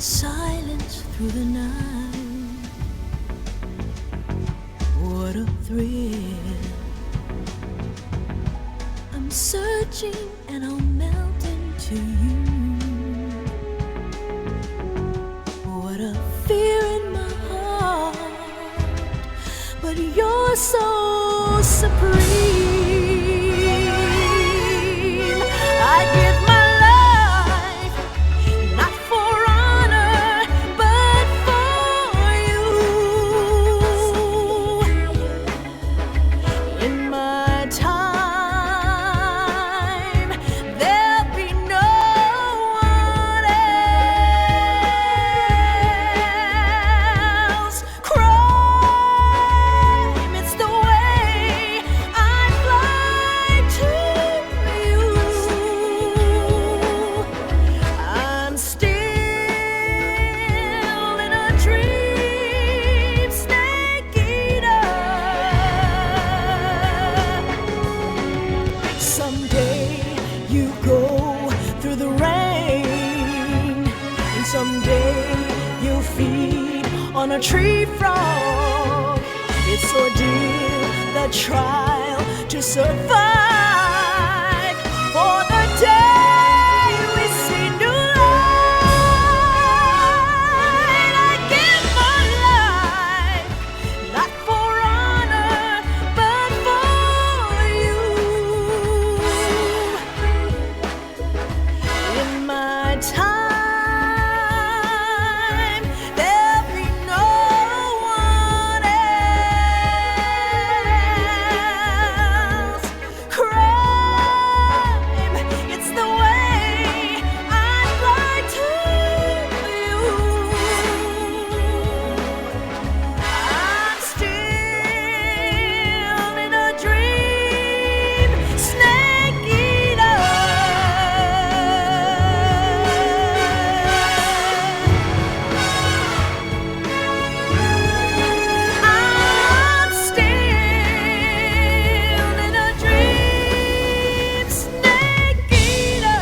silence through the night. What a thrill. I'm searching and I'll melt into you. What a fear in my heart, but you're so supreme. I give my life, not for honor, but for you. In my time, there'll be no one else. Crime, it's the way I fly to you. I'm still in a dream, snake eater. Someday you go through the rain, and someday you'll feed on a tree frog. It's ordeal, the trial to survive for the day we see new light. I give my life, not for honor, but for you. In my time, there'll be no one else. Crime, it's the way I fly to you. I'm still in a dream, snake eater. I'm still in a dream, snake eater.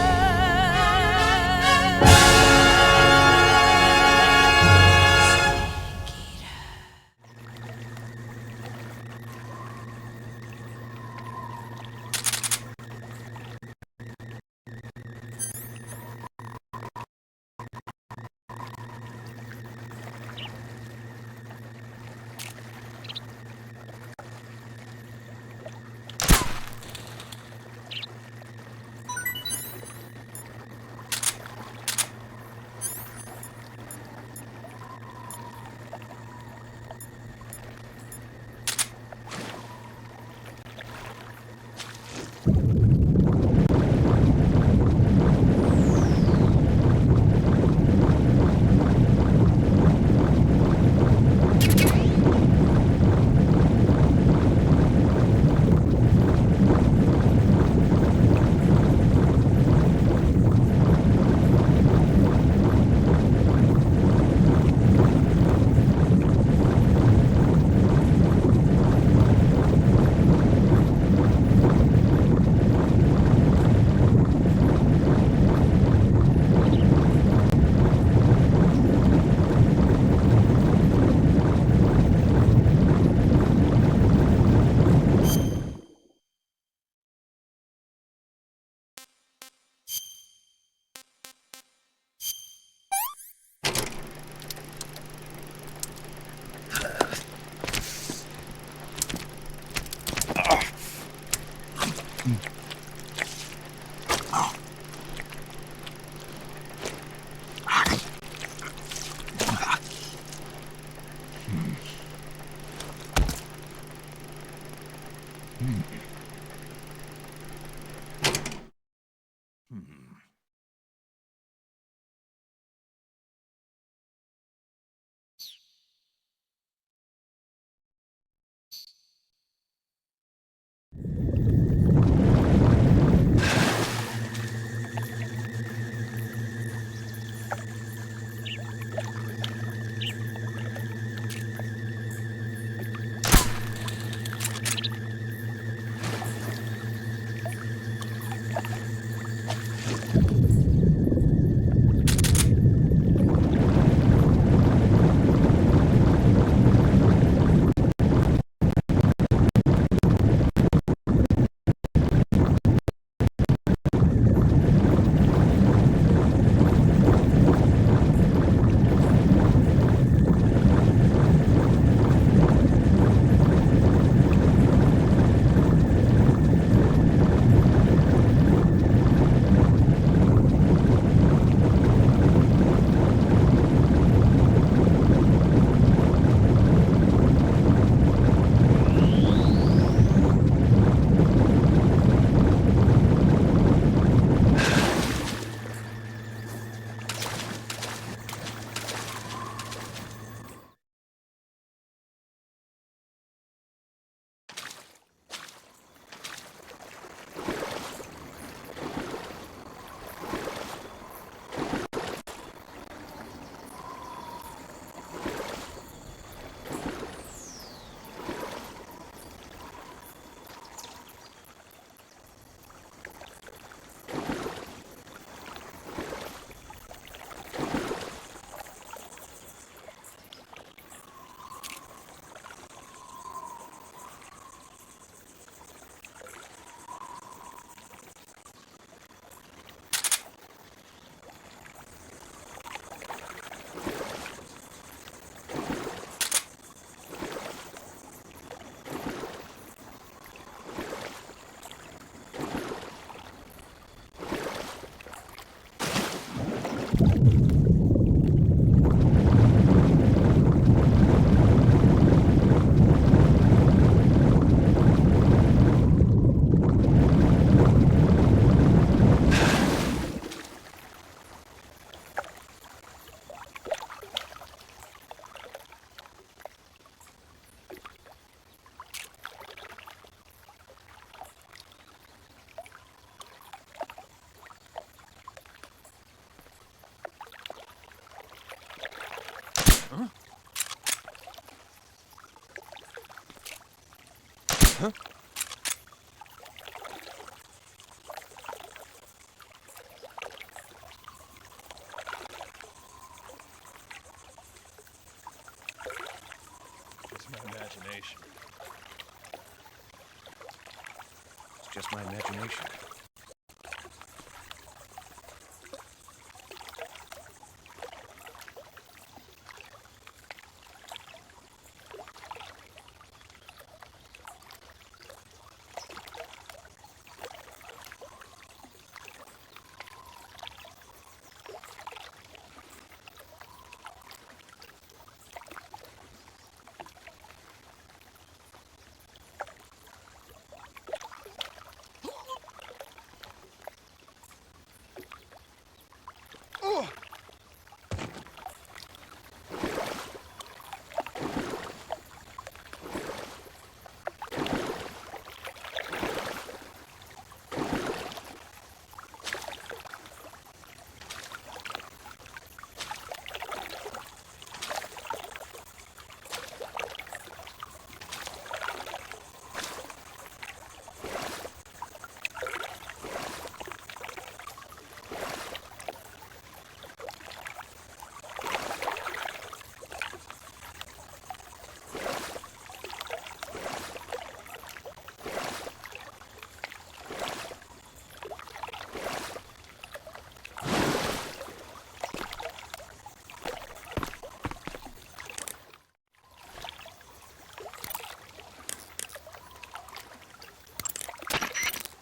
It's my imagination. It's just my imagination.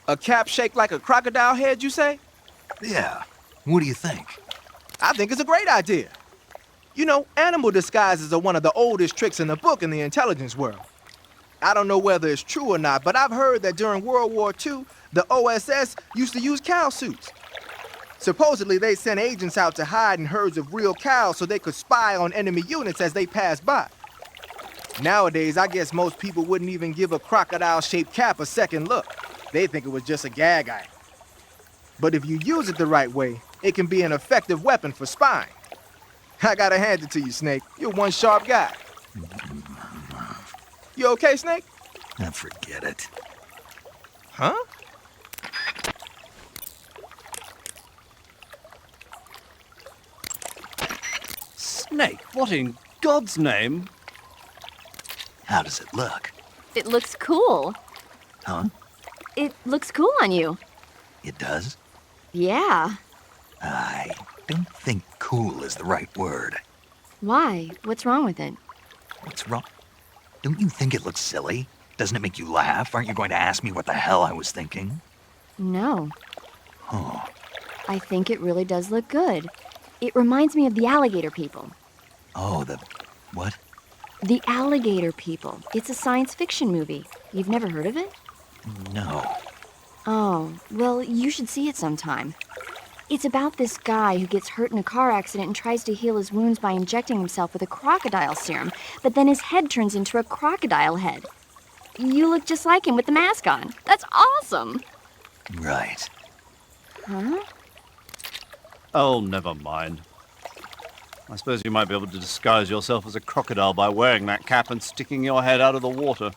A cap shaped like a crocodile head, you say? Yeah. What do you think? I think it's a great idea. You know, animal disguises are one of the oldest tricks in the book in the intelligence world. I don't know whether it's true or not, but I've heard that during World War II, the OSS used to use cow suits. Supposedly, they sent agents out to hide in herds of real cows so they could spy on enemy units as they passed by. Nowadays, I guess most people wouldn't even give a crocodile-shaped cap a second look. They think it was just a gag item. But if you use it the right way, it can be an effective weapon for spying. I gotta hand it to you, Snake. You're one sharp guy. You okay, Snake? Now forget it. Huh? Snake, what in God's name? How does it look? It looks cool. Huh? It looks cool on you. It does? Yeah. I don't think cool is the right word. Why? What's wrong with it? What's wrong? Don't you think it looks silly? Doesn't it make you laugh? Aren't you going to ask me what the hell I was thinking? No. Oh, I think it really does look good. It reminds me of the alligator people. oh, the what? The Alligator People. It's a science fiction movie. You've never heard of it? No. Oh, well, you should see it sometime. It's about this guy who gets hurt in a car accident and tries to heal his wounds by injecting himself with a crocodile serum, but then his head turns into a crocodile head. You look just like him with the mask on. That's awesome! Right. Huh? Oh, never mind. I suppose you might be able to disguise yourself as a crocodile by wearing that cap and sticking your head out of the water.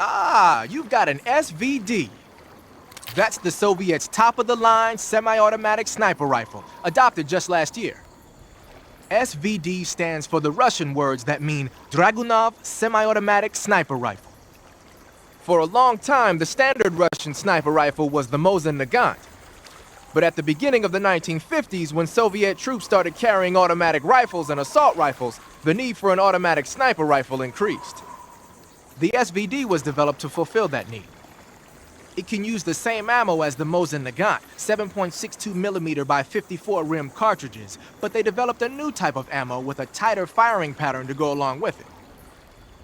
Ah, you've got an SVD. That's the Soviets' top-of-the-line semi-automatic sniper rifle, adopted just last year. SVD stands for the Russian words that mean Dragunov Semi-Automatic Sniper Rifle. For a long time, the standard Russian sniper rifle was the Mosin Nagant. But at the beginning of the 1950s, when Soviet troops started carrying automatic rifles and assault rifles, the need for an automatic sniper rifle increased. The SVD was developed to fulfill that need. It can use the same ammo as the Mosin Nagant, 7.62mm by 54 rim cartridges, but they developed a new type of ammo with a tighter firing pattern to go along with it.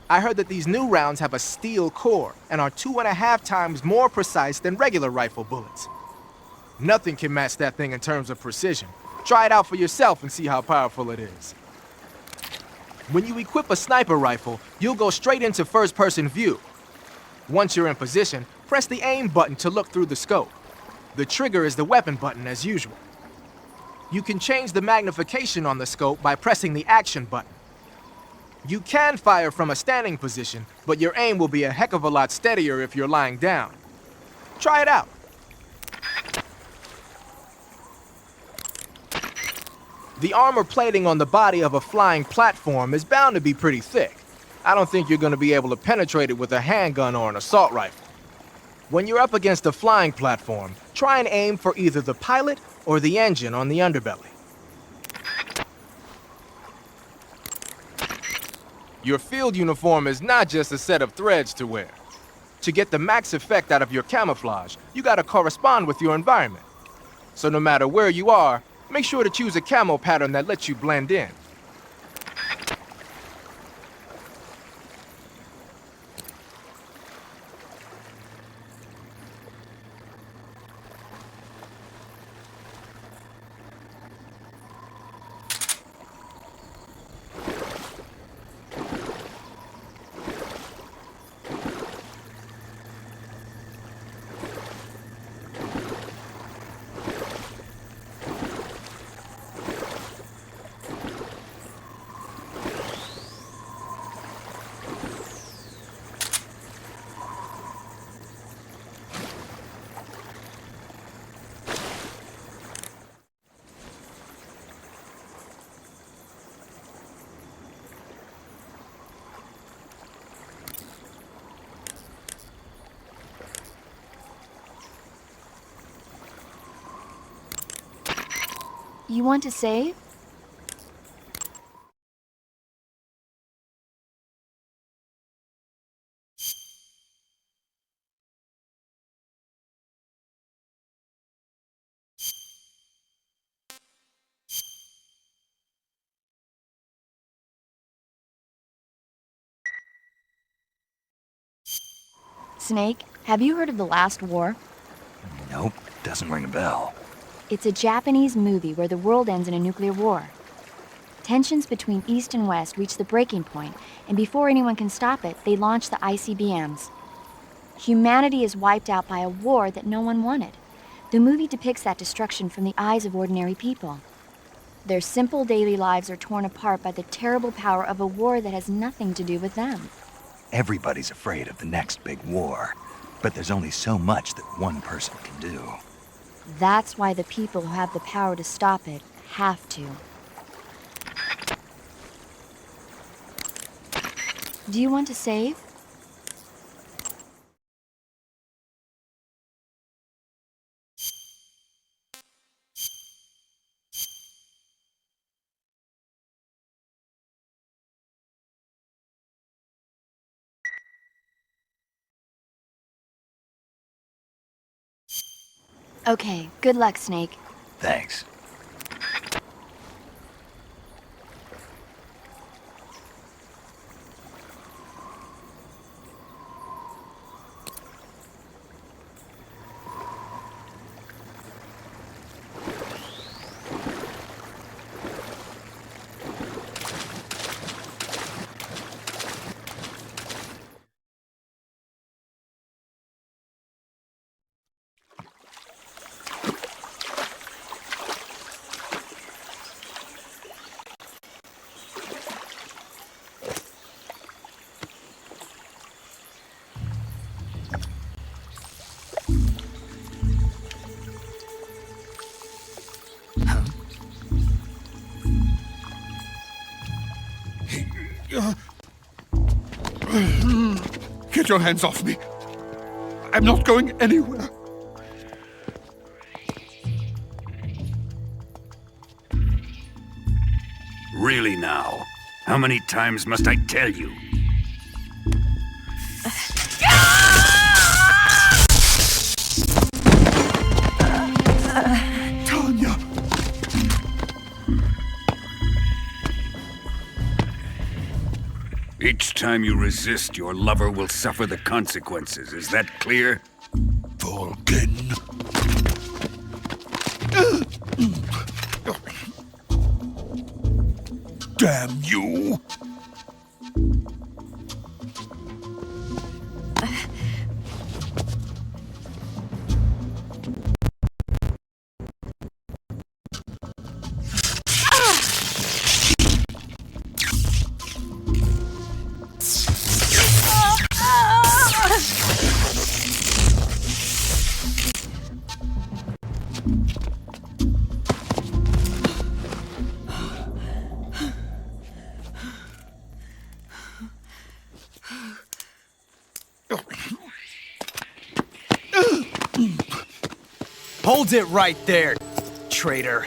I heard that these new rounds have a steel core and are 2.5 times more precise than regular rifle bullets. Nothing can match that thing in terms of precision. Try it out for yourself and see how powerful it is. When you equip a sniper rifle, you'll go straight into first-person view. Once you're in position, press the aim button to look through the scope. The trigger is the weapon button as usual. You can change the magnification on the scope by pressing the action button. You can fire from a standing position, but your aim will be a heck of a lot steadier if you're lying down. Try it out. The armor plating on the body of a flying platform is bound to be pretty thick. I don't think you're going to be able to penetrate it with a handgun or an assault rifle. When you're up against a flying platform, try and aim for either the pilot or the engine on the underbelly. Your field uniform is not just a set of threads to wear. To get the max effect out of your camouflage, you gotta correspond with your environment. So no matter where you are, make sure to choose a camo pattern that lets you blend in. You want to save? Snake, have you heard of The Last War? Nope, doesn't ring a bell. It's a Japanese movie where the world ends in a nuclear war. Tensions between East and West reach the breaking point, and before anyone can stop it, they launch the ICBMs. Humanity is wiped out by a war that no one wanted. The movie depicts that destruction from the eyes of ordinary people. Their simple daily lives are torn apart by the terrible power of a war that has nothing to do with them. Everybody's afraid of the next big war, but there's only so much that one person can do. That's why the people who have the power to stop it have to. Do you want to save? Okay, good luck, Snake. Thanks. Get your hands off me. I'm not going anywhere. Really now? How many times must I tell you? Tanya! Each time you resist, your lover will suffer the consequences. Is that clear? Vulcan. Damn you! Hold it right there, traitor.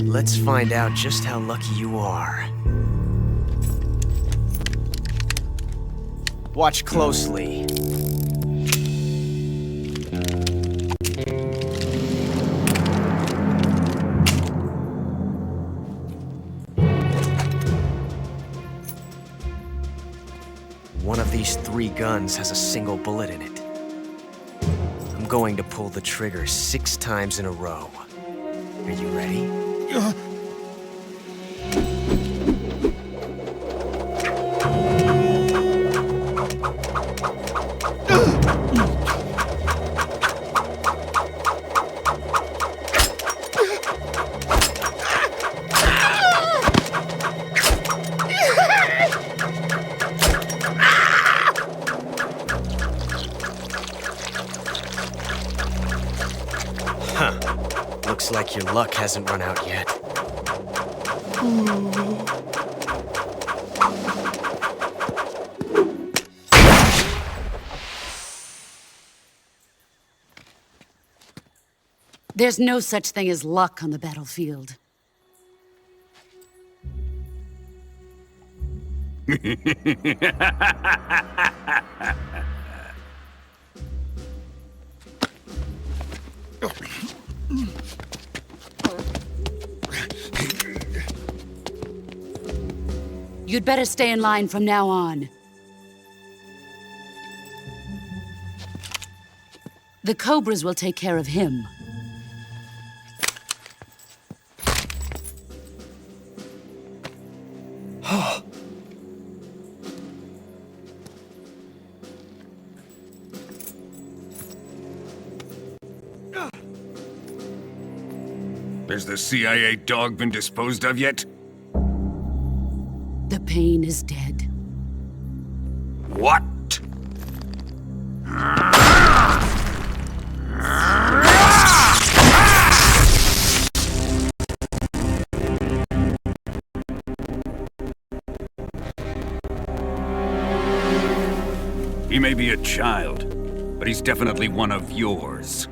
Let's find out just how lucky you are. Watch closely. One of these 3 guns has a single bullet in it. I'm going to pull the trigger 6 times in a row. Are you ready? Looks like your luck hasn't run out yet. There's no such thing as luck on the battlefield. You'd better stay in line from now on. The Cobras will take care of him. Has the CIA dog been disposed of yet? The pain is dead. What? He may be a child, but he's definitely one of yours.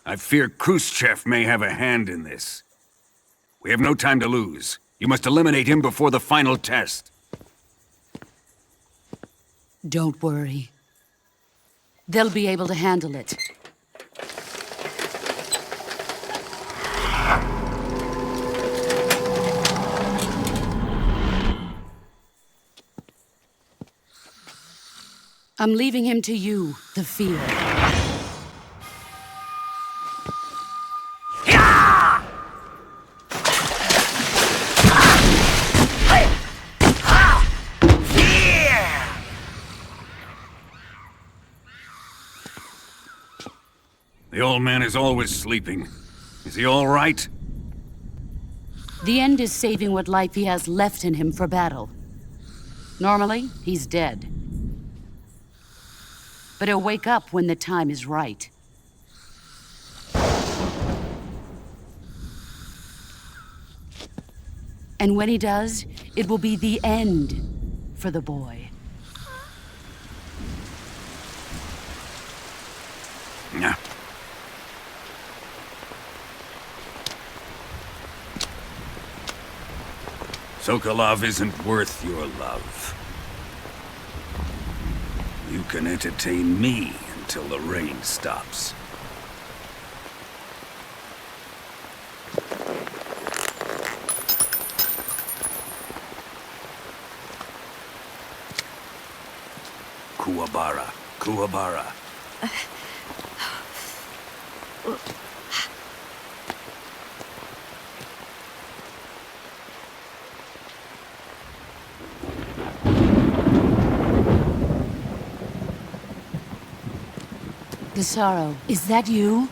I fear Khrushchev may have a hand in this. We have no time to lose. You must eliminate him before the final test. Don't worry. They'll be able to handle it. I'm leaving him to you, the field. The old man is always sleeping. Is he all right? The end is saving what life he has left in him for battle. Normally, he's dead. But he'll wake up when the time is right. And when he does, it will be the end for the boy. Yeah. Sokolov isn't worth your love. You can entertain me until the rain stops. Kuwabara, Kuwabara. Gisaro, is that you?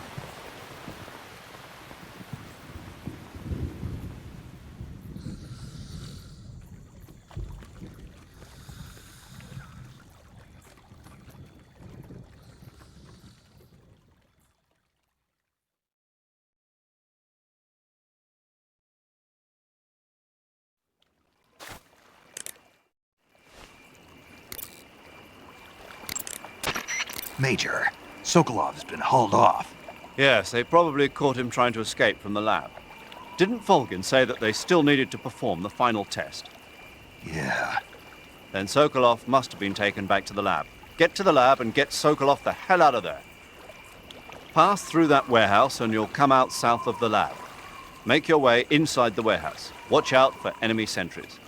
Major, Sokolov's been hauled off. Yes, they probably caught him trying to escape from the lab. Didn't Volgin say that they still needed to perform the final test? Yeah. Then Sokolov must have been taken back to the lab. Get to the lab and get Sokolov the hell out of there. Pass through that warehouse and you'll come out south of the lab. Make your way inside the warehouse. Watch out for enemy sentries.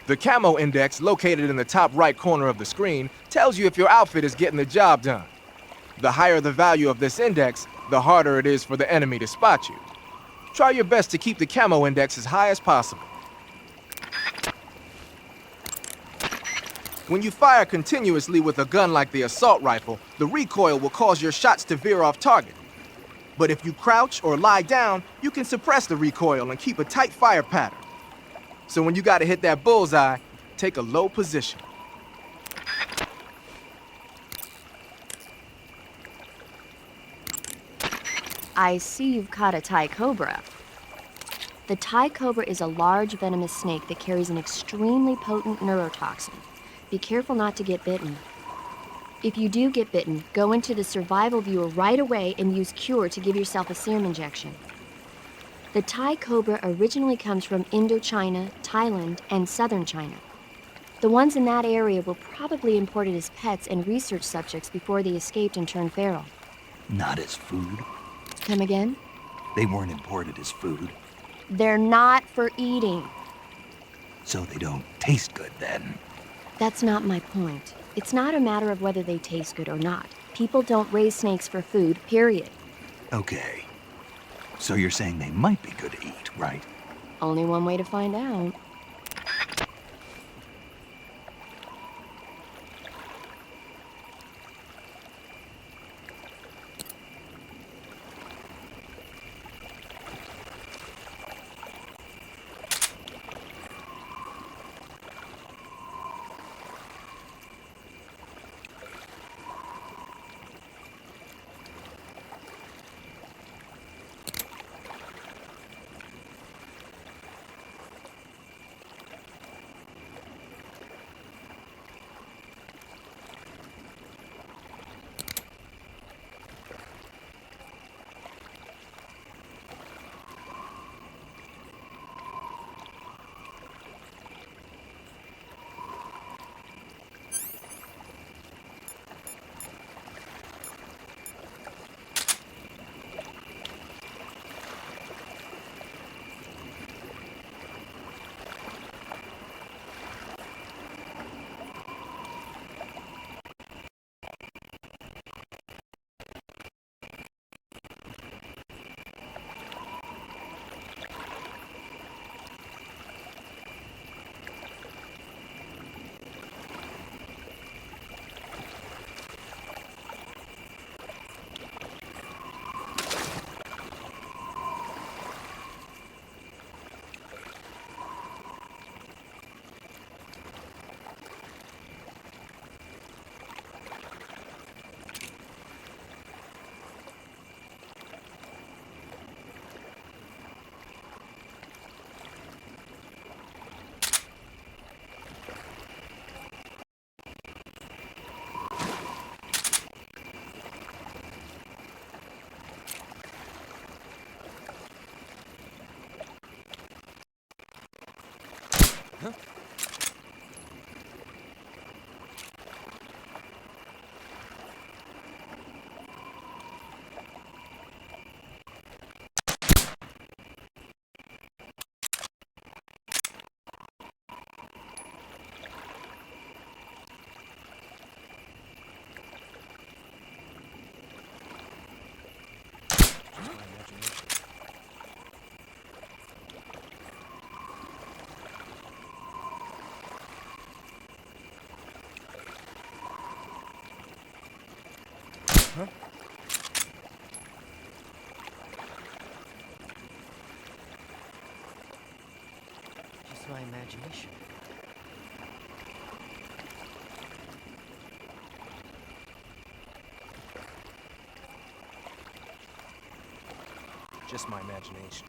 The camo index, located in the top right corner of the screen, tells you if your outfit is getting the job done. The higher the value of this index, the harder it is for the enemy to spot you. Try your best to keep the camo index as high as possible. When you fire continuously with a gun like the assault rifle, the recoil will cause your shots to veer off target. But if you crouch or lie down, you can suppress the recoil and keep a tight fire pattern. So when you gotta hit that bullseye, take a low position. I see you've caught a Thai cobra. The Thai cobra is a large venomous snake that carries an extremely potent neurotoxin. Be careful not to get bitten. If you do get bitten, go into the survival viewer right away and use Cure to give yourself a serum injection. The Thai cobra originally comes from Indochina, Thailand, and southern China. The ones in that area were probably imported as pets and research subjects before they escaped and turned feral. Not as food. Come again? They weren't imported as food, They're not for eating. so they don't taste good then. That's not my point. It's not a matter of whether they taste good or not. People don't raise snakes for food, period. Okay. So you're saying they might be good to eat, right? Only one way to find out. Just my imagination. Just my imagination.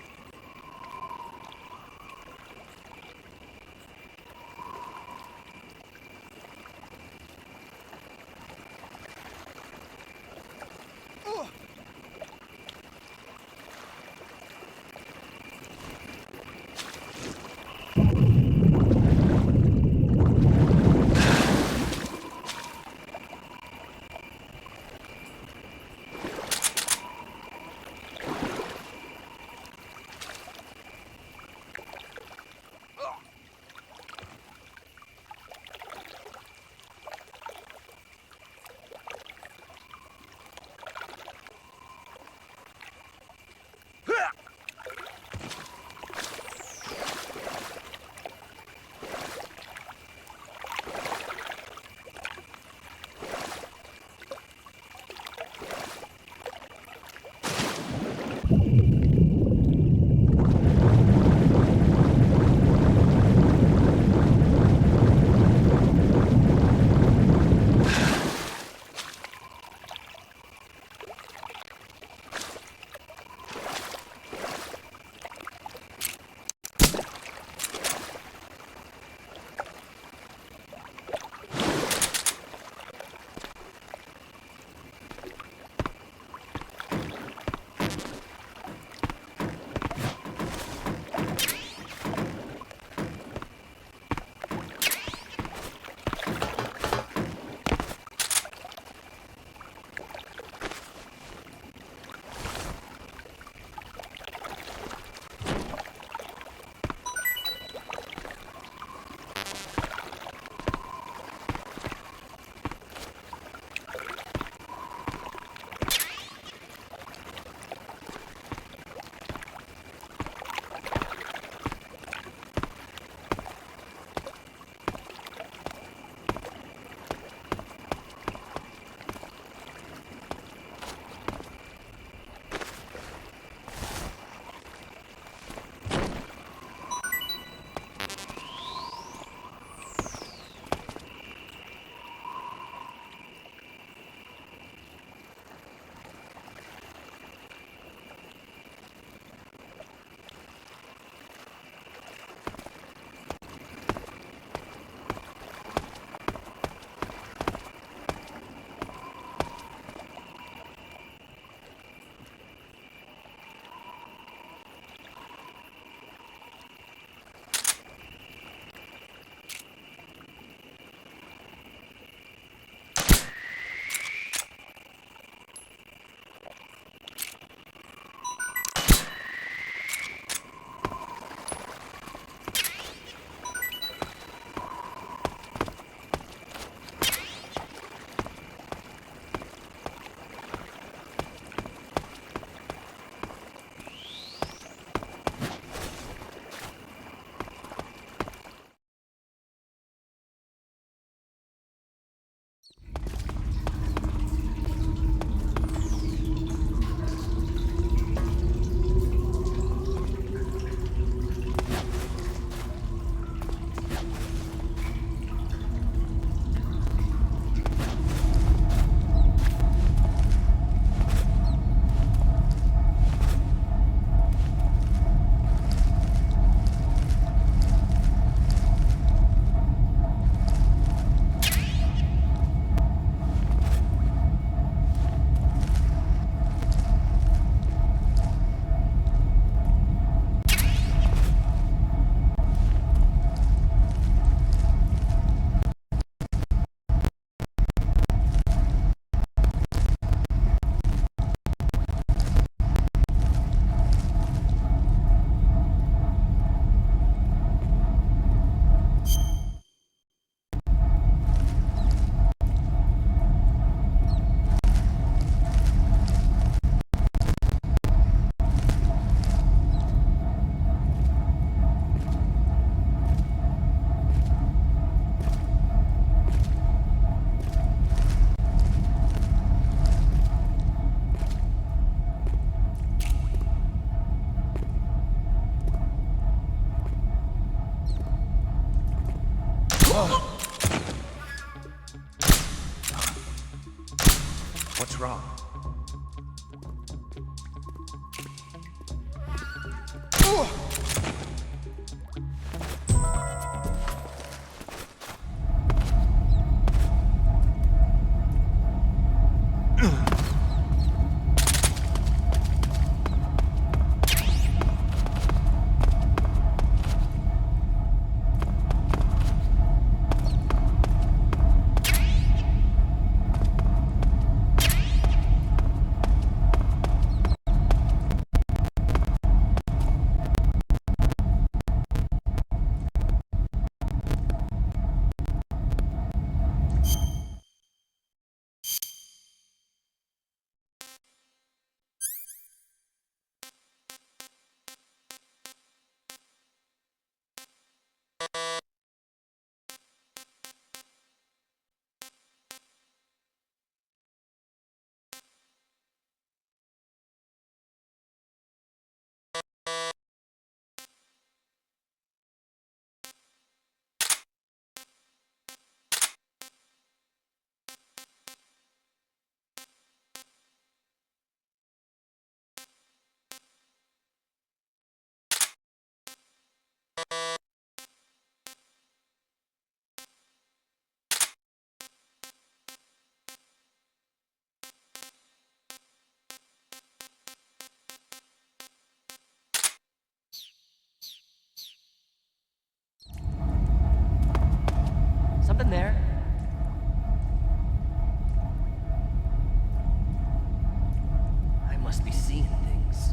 What's wrong? Something there. I must be seeing things.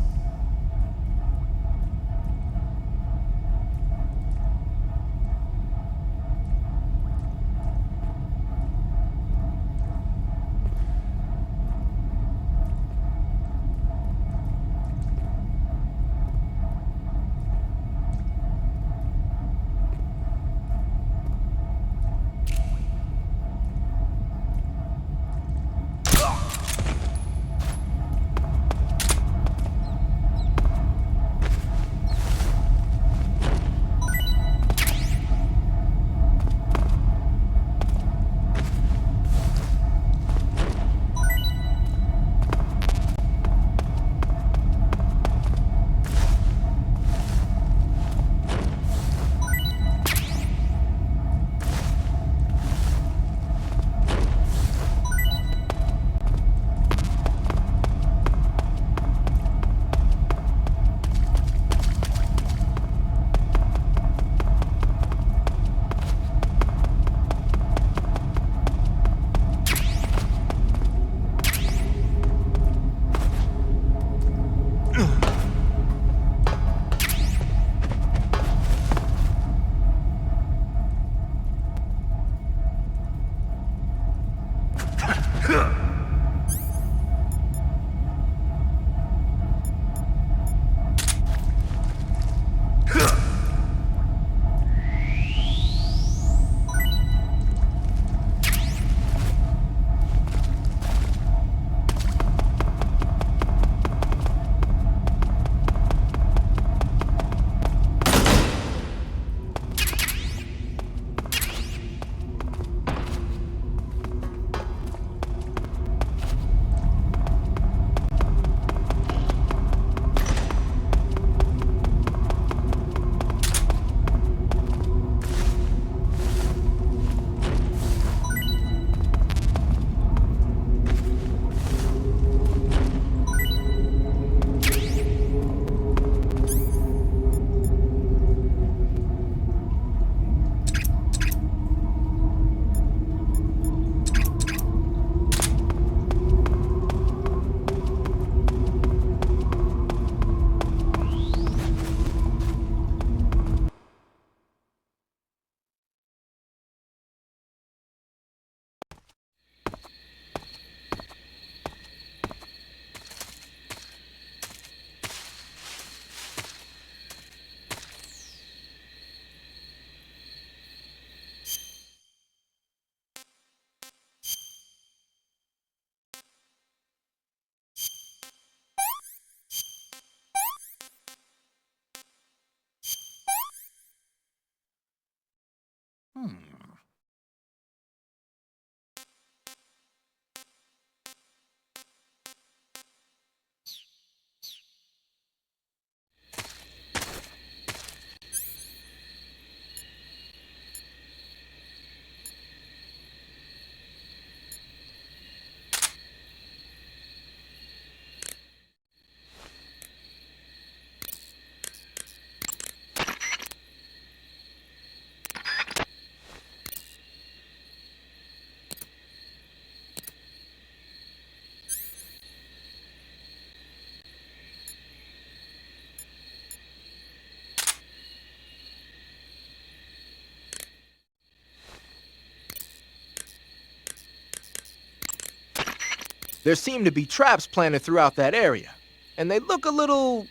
There seem to be traps planted throughout that area, and they look a little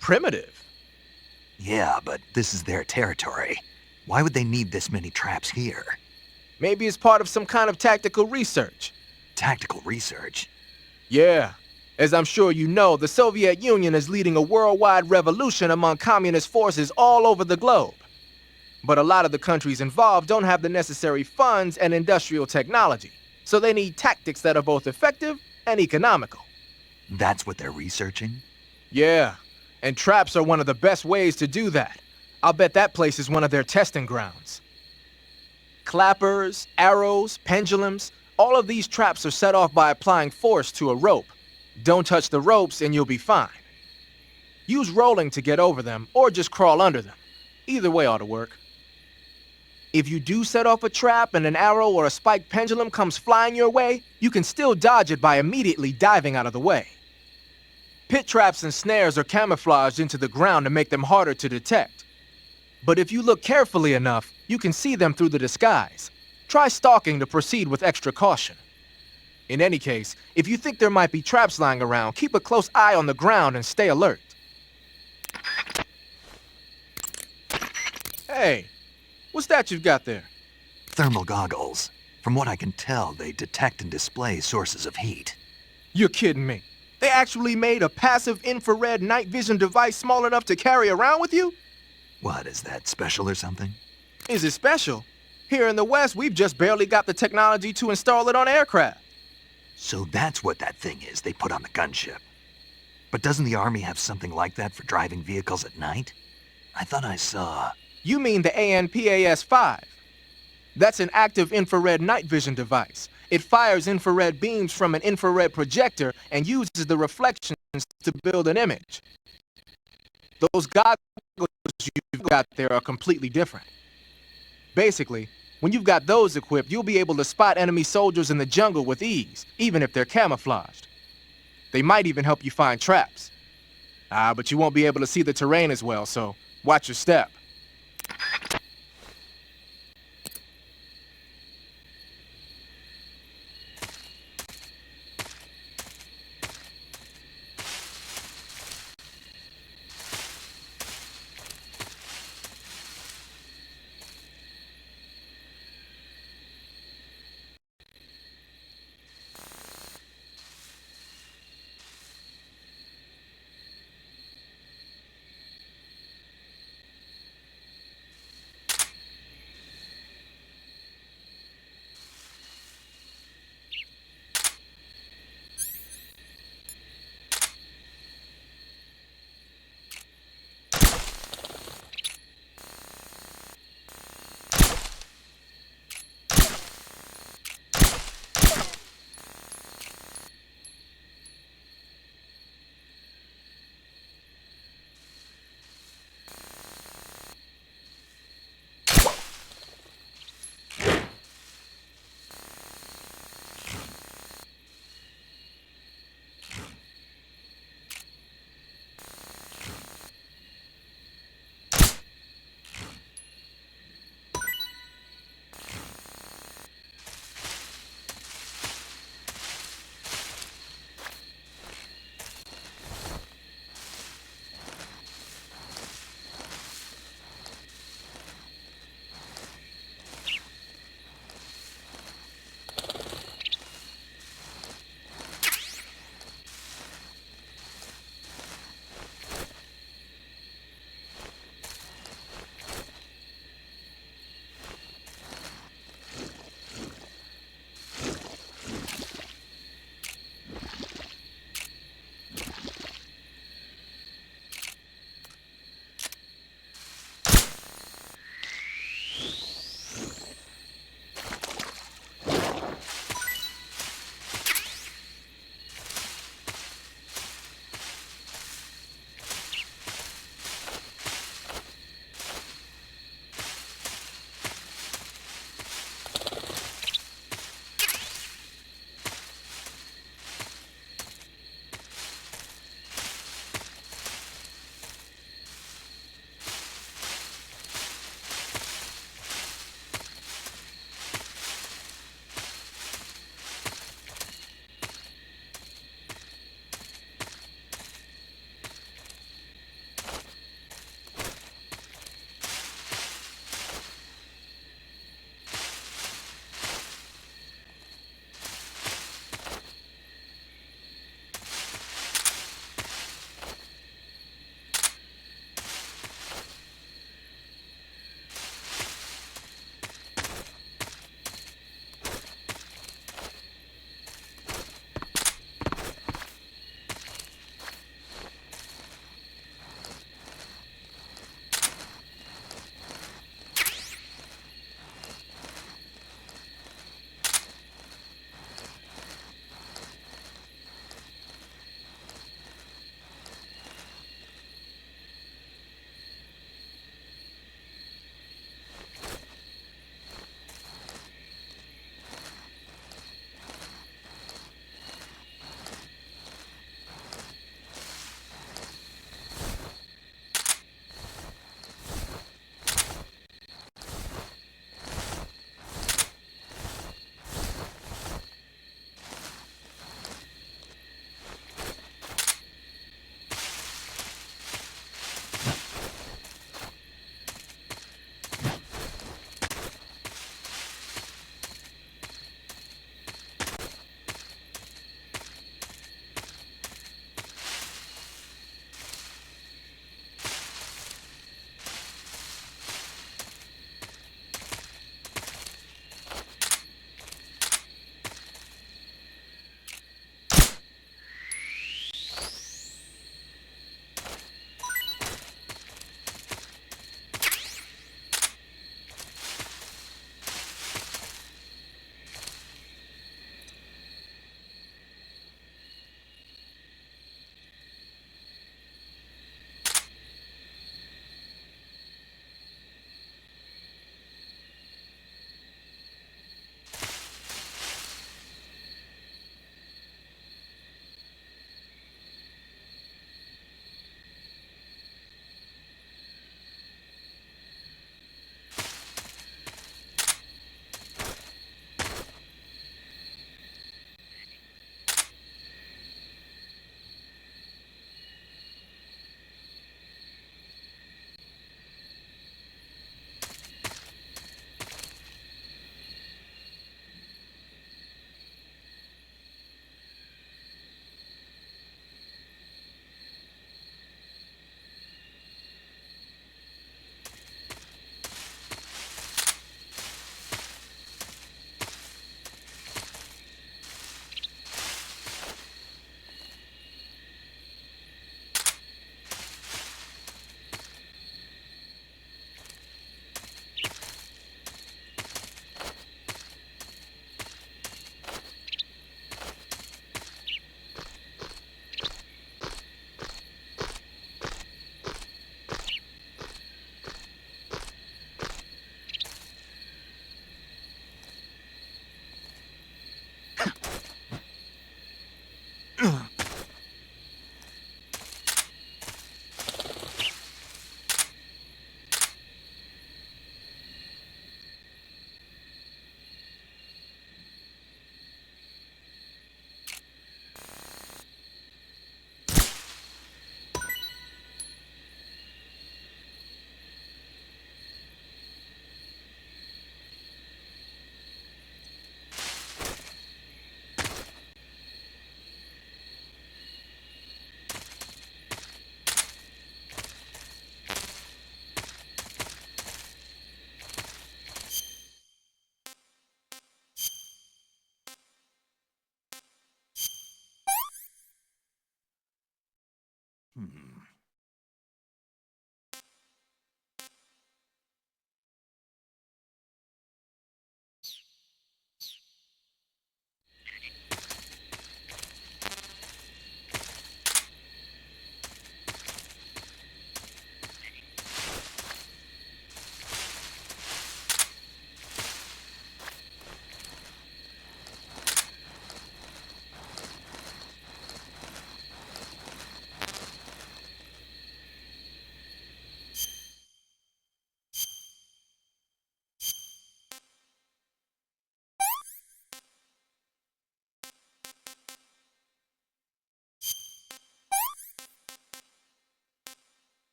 primitive. Yeah, but this is their territory. Why would they need this many traps here? Maybe it's part of some kind of tactical research. Tactical research? Yeah. As I'm sure you know, the Soviet Union is leading a worldwide revolution among communist forces all over the globe. But a lot of the countries involved don't have the necessary funds and industrial technology, so they need tactics that are both effective and economical. That's what they're researching? Yeah, and traps are one of the best ways to do that. I'll bet that place is one of their testing grounds. Clappers, arrows, pendulums, all of these traps are set off by applying force to a rope. Don't touch the ropes and you'll be fine. Use rolling to get over them, or just crawl under them. Either way ought to work. If you do set off a trap and an arrow or a spiked pendulum comes flying your way, you can still dodge it by immediately diving out of the way. Pit traps and snares are camouflaged into the ground to make them harder to detect. But if you look carefully enough, you can see them through the disguise. Try stalking to proceed with extra caution. In any case, if you think there might be traps lying around, keep a close eye on the ground and stay alert. Hey, what's that you've got there? Thermal goggles. From what I can tell, they detect and display sources of heat. You're kidding me. They actually made a passive infrared night vision device small enough to carry around with you? What, is that special or something? Is it special? Here in the West, we've just barely got the technology to install it on aircraft. So that's what that thing is they put on the gunship. But doesn't the Army have something like that for driving vehicles at night? I thought I saw... You mean the ANPAS-5. That's an active infrared night vision device. It fires infrared beams from an infrared projector and uses the reflections to build an image. Those goggles you've got there are completely different. Basically, when you've got those equipped, you'll be able to spot enemy soldiers in the jungle with ease, even if they're camouflaged. They might even help you find traps. But you won't be able to see the terrain as well, so watch your step.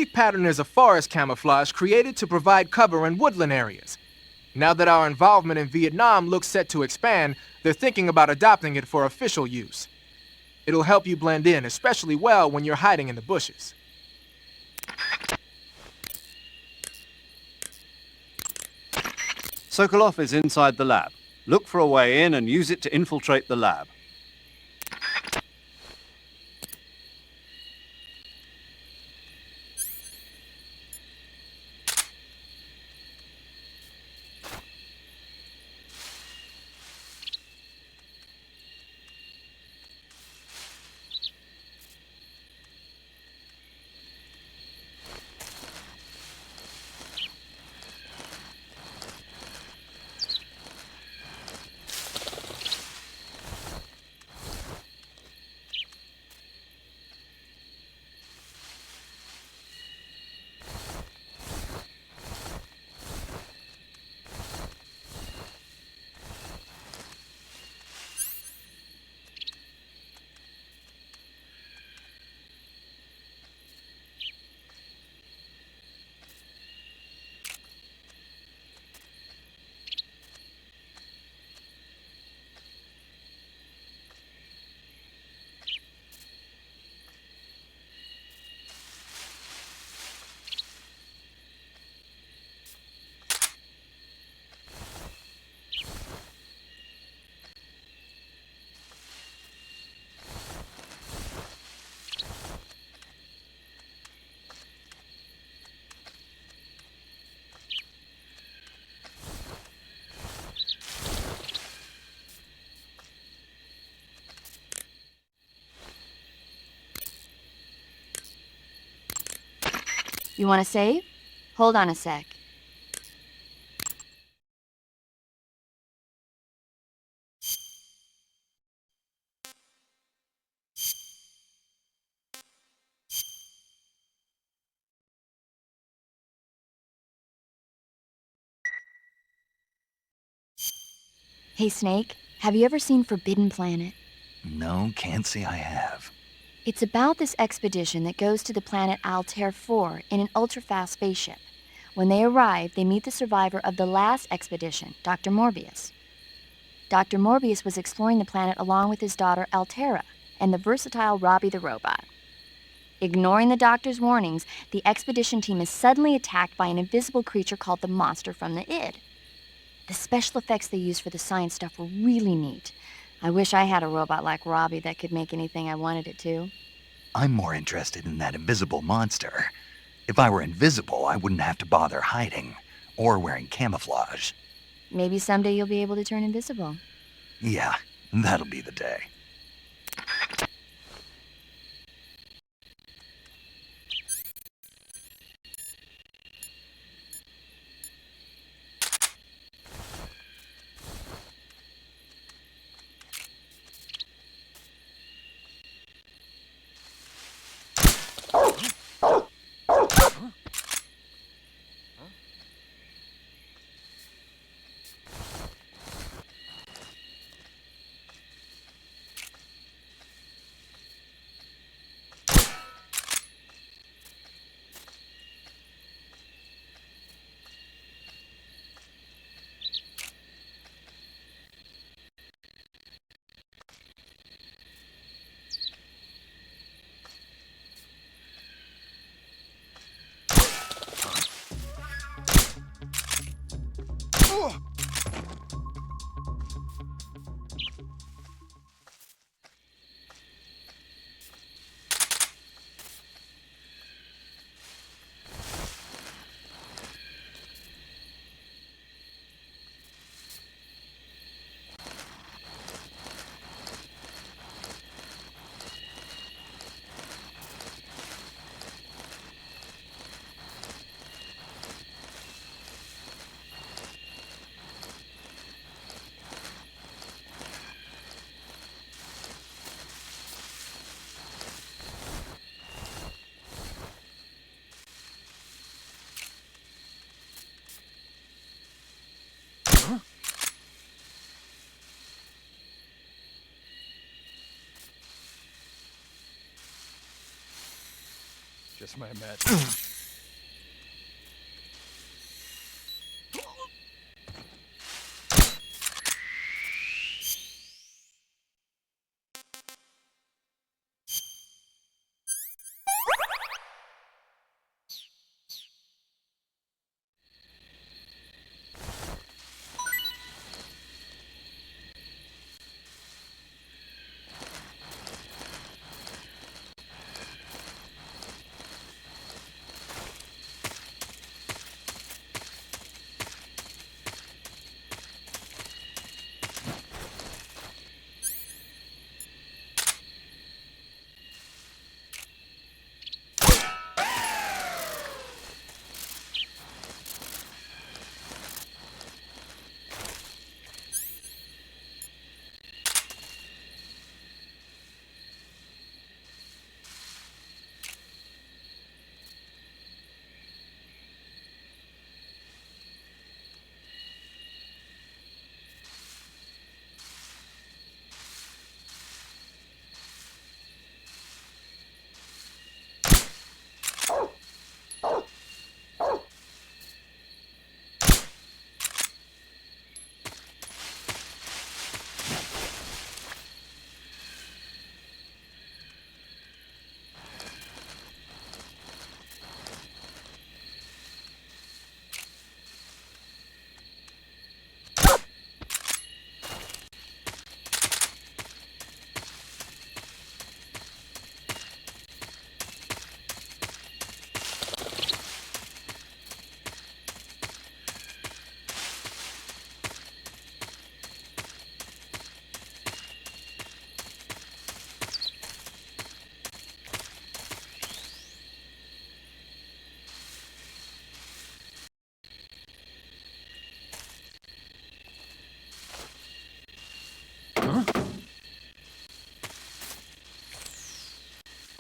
leaf pattern is a forest camouflage created to provide cover in woodland areas. Now that our involvement in Vietnam looks set to expand, they're thinking about adopting it for official use. It'll help you blend in, especially well when you're hiding in the bushes. Sokolov is inside the lab. Look for a way in and use it to infiltrate the lab. You want to save? Hold on a sec. Hey, Snake, have you ever seen Forbidden Planet? No, can't say I have. It's about this expedition that goes to the planet Altair 4 in an ultra-fast spaceship. When they arrive, they meet the survivor of the last expedition, Dr. Morbius. Dr. Morbius was exploring the planet along with his daughter Altera and the versatile Robbie the robot. Ignoring the doctor's warnings, the expedition team is suddenly attacked by an invisible creature called the Monster from the Id. The special effects they used for the science stuff were really neat. I wish I had a robot like Robbie that could make anything I wanted it to. I'm more interested in that invisible monster. If I were invisible, I wouldn't have to bother hiding or wearing camouflage. Maybe someday you'll be able to turn invisible. Yeah, that'll be the day. Just my imagination.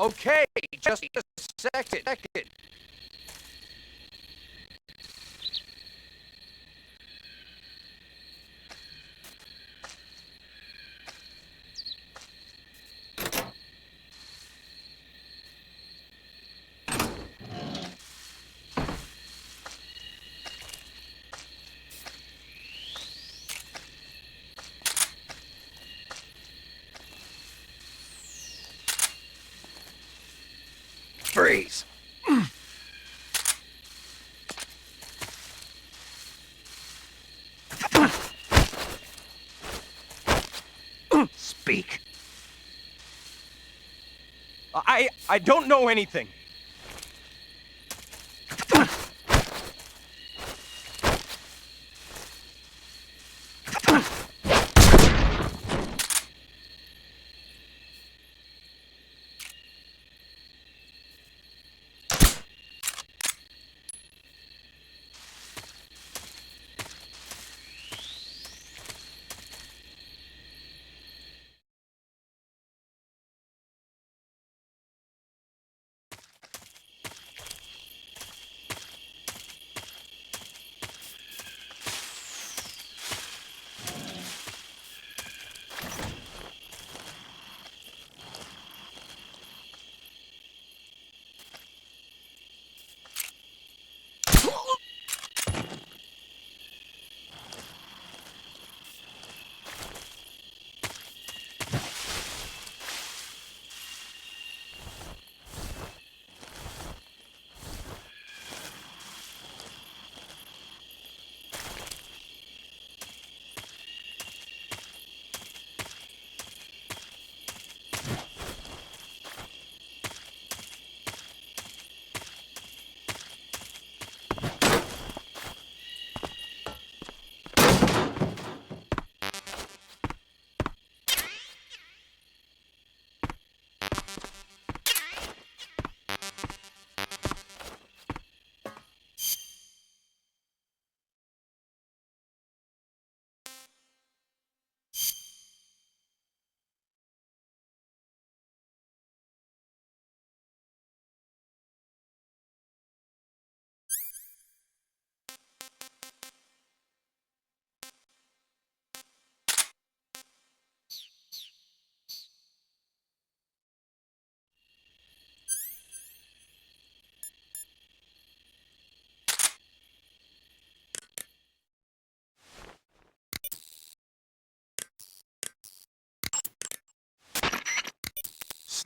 Okay, just a second. Freeze! Speak. I don't know anything.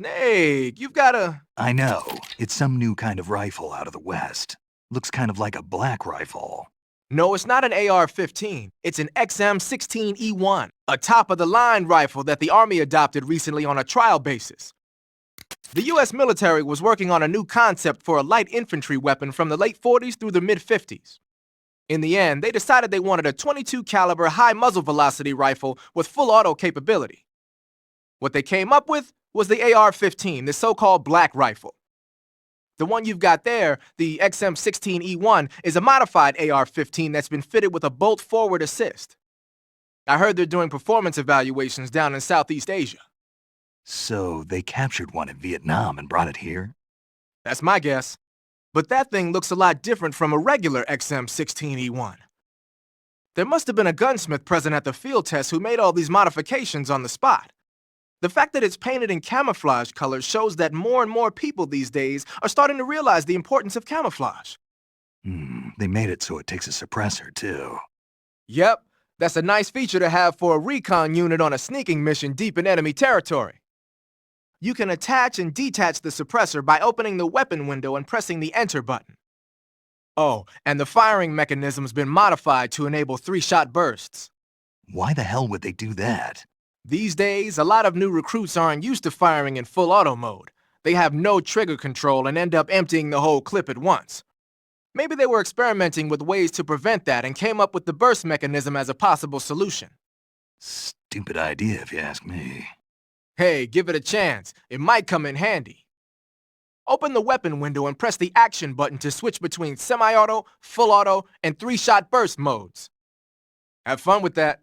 Snake, you've got a... I know. It's some new kind of rifle out of the West. Looks kind of like a black rifle. No, it's not an AR-15. It's an XM-16E1, a top-of-the-line rifle that the Army adopted recently on a trial basis. The U.S. military was working on a new concept for a light infantry weapon from the late 40s through the mid-50s. In the end, they decided they wanted a .22 caliber high muzzle velocity rifle with full auto capability. What they came up with was the AR-15, the so-called black rifle. The one you've got there, the XM-16E1, is a modified AR-15 that's been fitted with a bolt forward assist. I heard they're doing performance evaluations down in Southeast Asia. So they captured one in Vietnam and brought it here? That's my guess. But that thing looks a lot different from a regular XM-16E1. There must have been a gunsmith present at the field test who made all these modifications on the spot. The fact that it's painted in camouflage colors shows that more and more people these days are starting to realize the importance of camouflage. They made it so it takes a suppressor, too. Yep, that's a nice feature to have for a recon unit on a sneaking mission deep in enemy territory. You can attach and detach the suppressor by opening the weapon window and pressing the Enter button. Oh, and the firing mechanism's been modified to enable 3-shot bursts. Why the hell would they do that? These days, a lot of new recruits aren't used to firing in full auto mode. They have no trigger control and end up emptying the whole clip at once. Maybe they were experimenting with ways to prevent that and came up with the burst mechanism as a possible solution. Stupid idea, if you ask me. Hey, give it a chance. It might come in handy. Open the weapon window and press the action button to switch between semi-auto, full auto, and 3-shot burst modes. Have fun with that.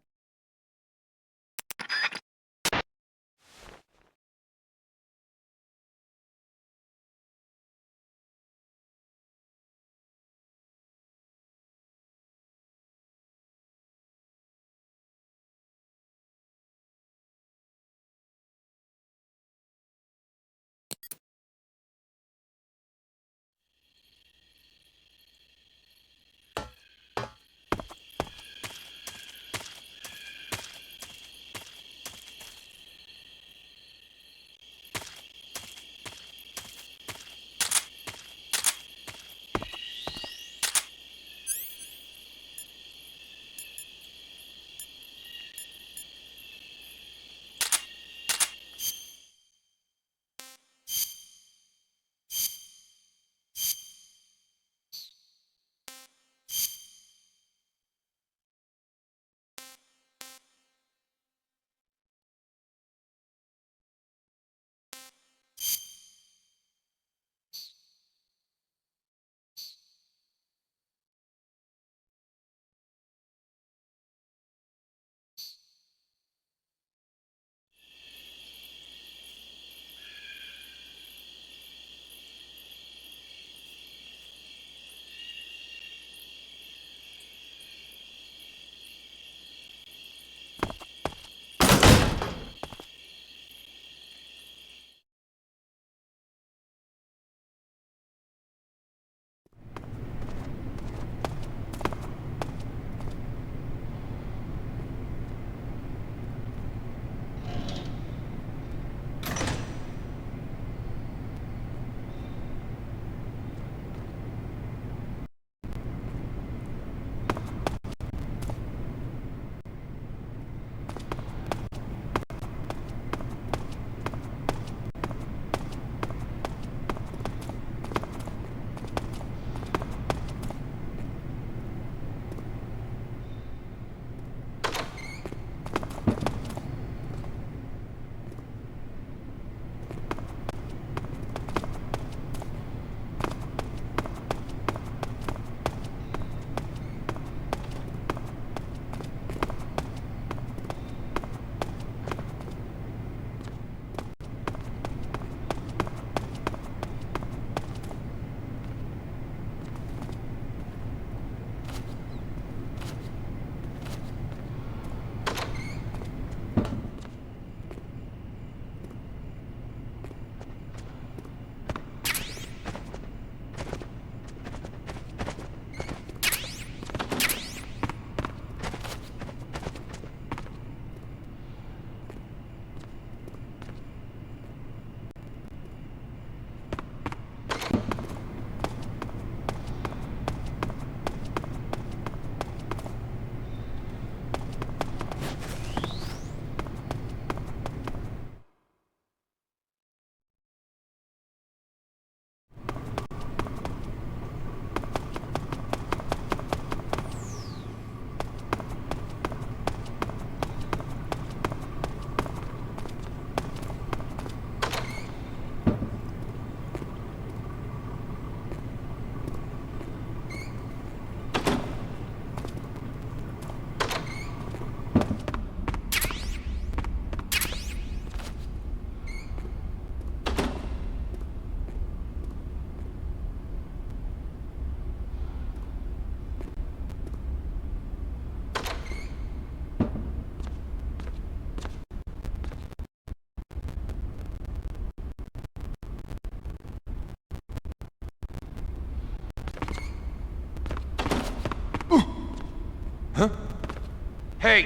Hey!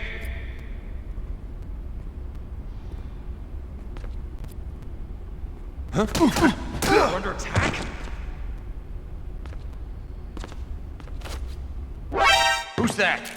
Huh? We're under attack? Who's that?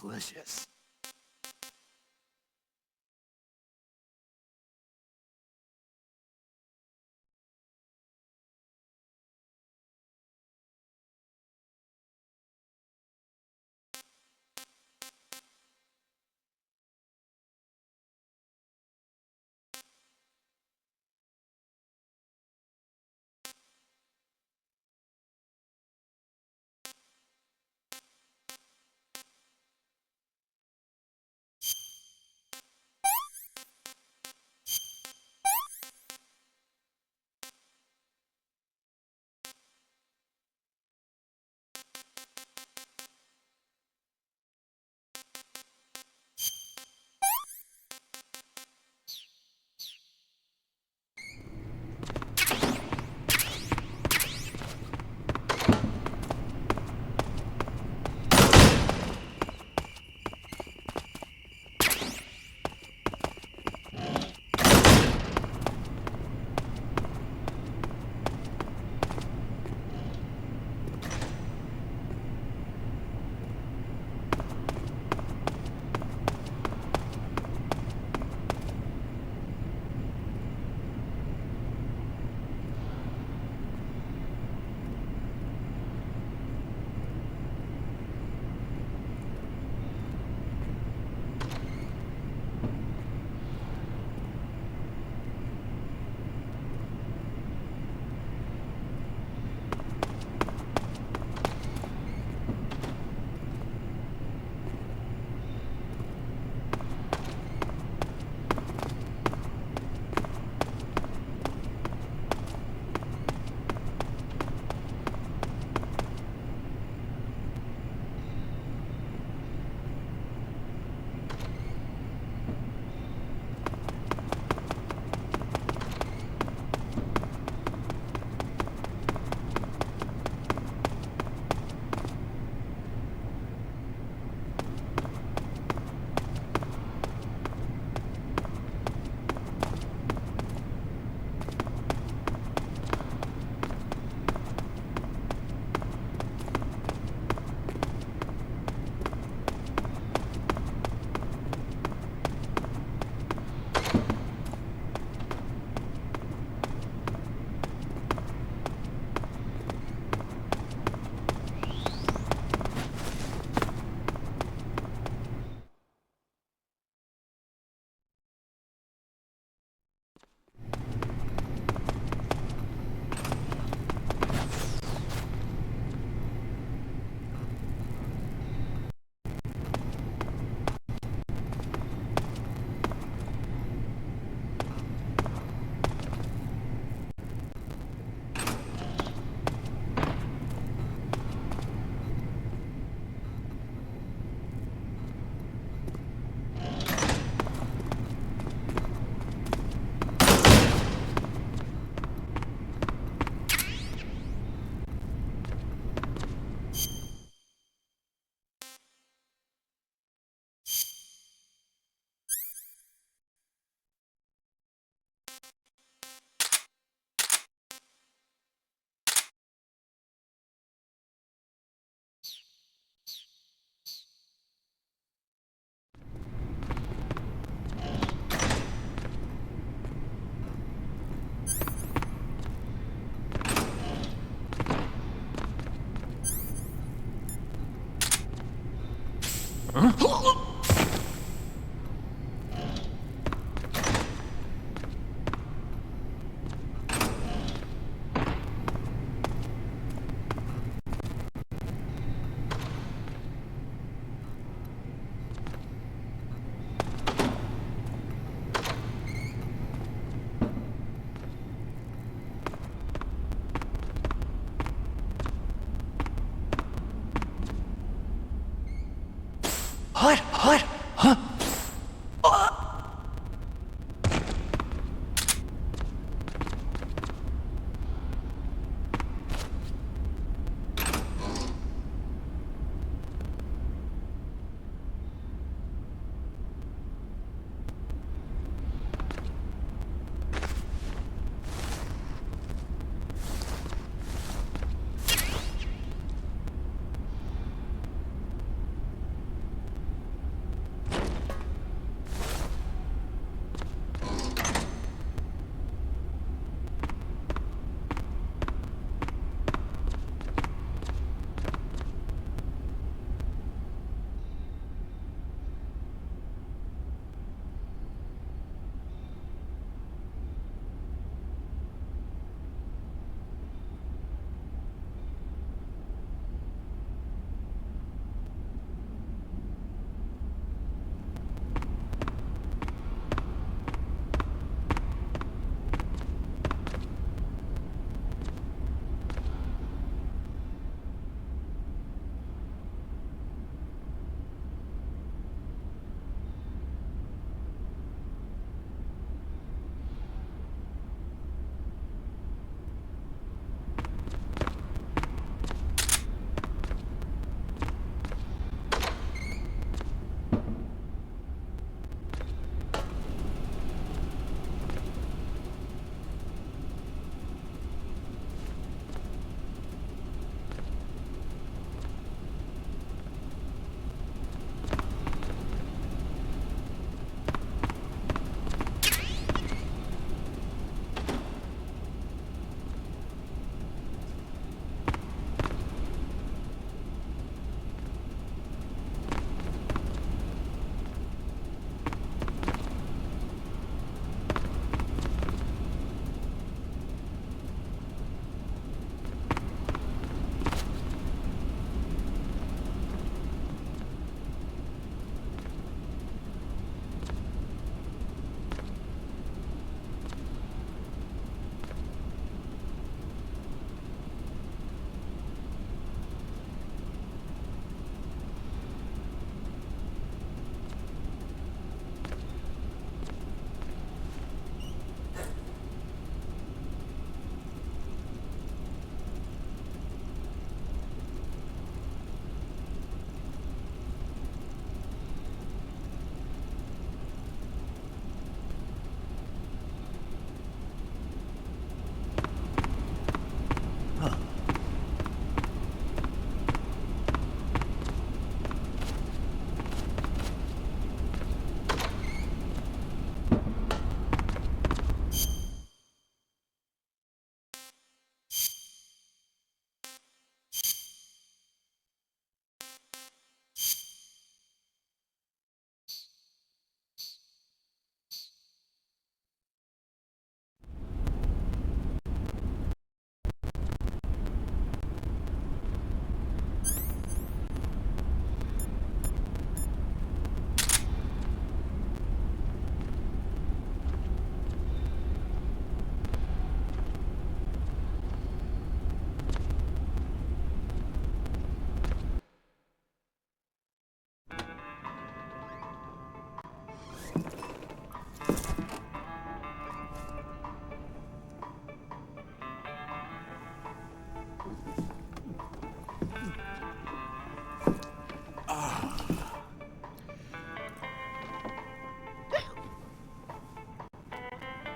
delicious.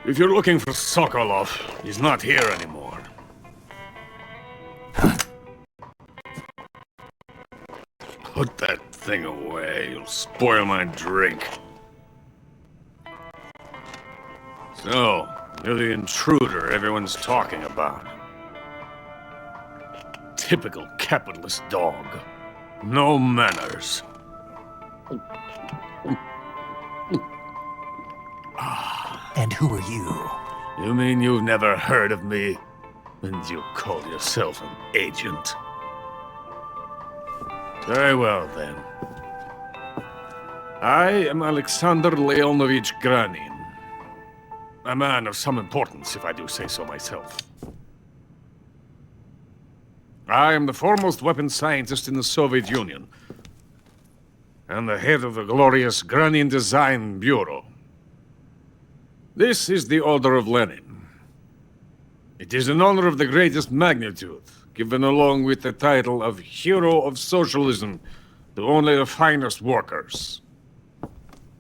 If you're looking for Sokolov, he's not here anymore. Put that thing away. You'll spoil my drink. So, you're the intruder everyone's talking about. Typical capitalist dog. No manners. And who are you? You mean you've never heard of me? And you call yourself an agent? Very well, then. I am Alexander Leonovich Granin. A man of some importance, if I do say so myself. I am the foremost weapons scientist in the Soviet Union, and the head of the glorious Granin Design Bureau. This is the Order of Lenin. It is an honor of the greatest magnitude, given along with the title of Hero of Socialism to only the finest workers.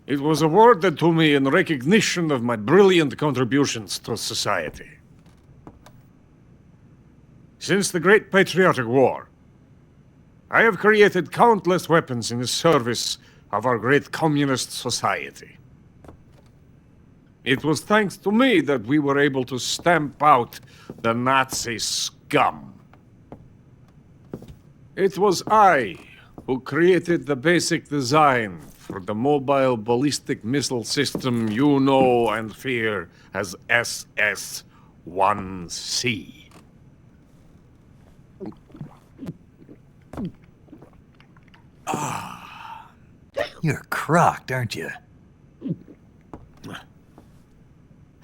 It was awarded to me in recognition of my brilliant contributions to society. Since the Great Patriotic War, I have created countless weapons in the service of our great communist society. It was thanks to me that we were able to stamp out the Nazi scum. It was I who created the basic design for the mobile ballistic missile system you know and fear as SS-1C. You're crocked, aren't you?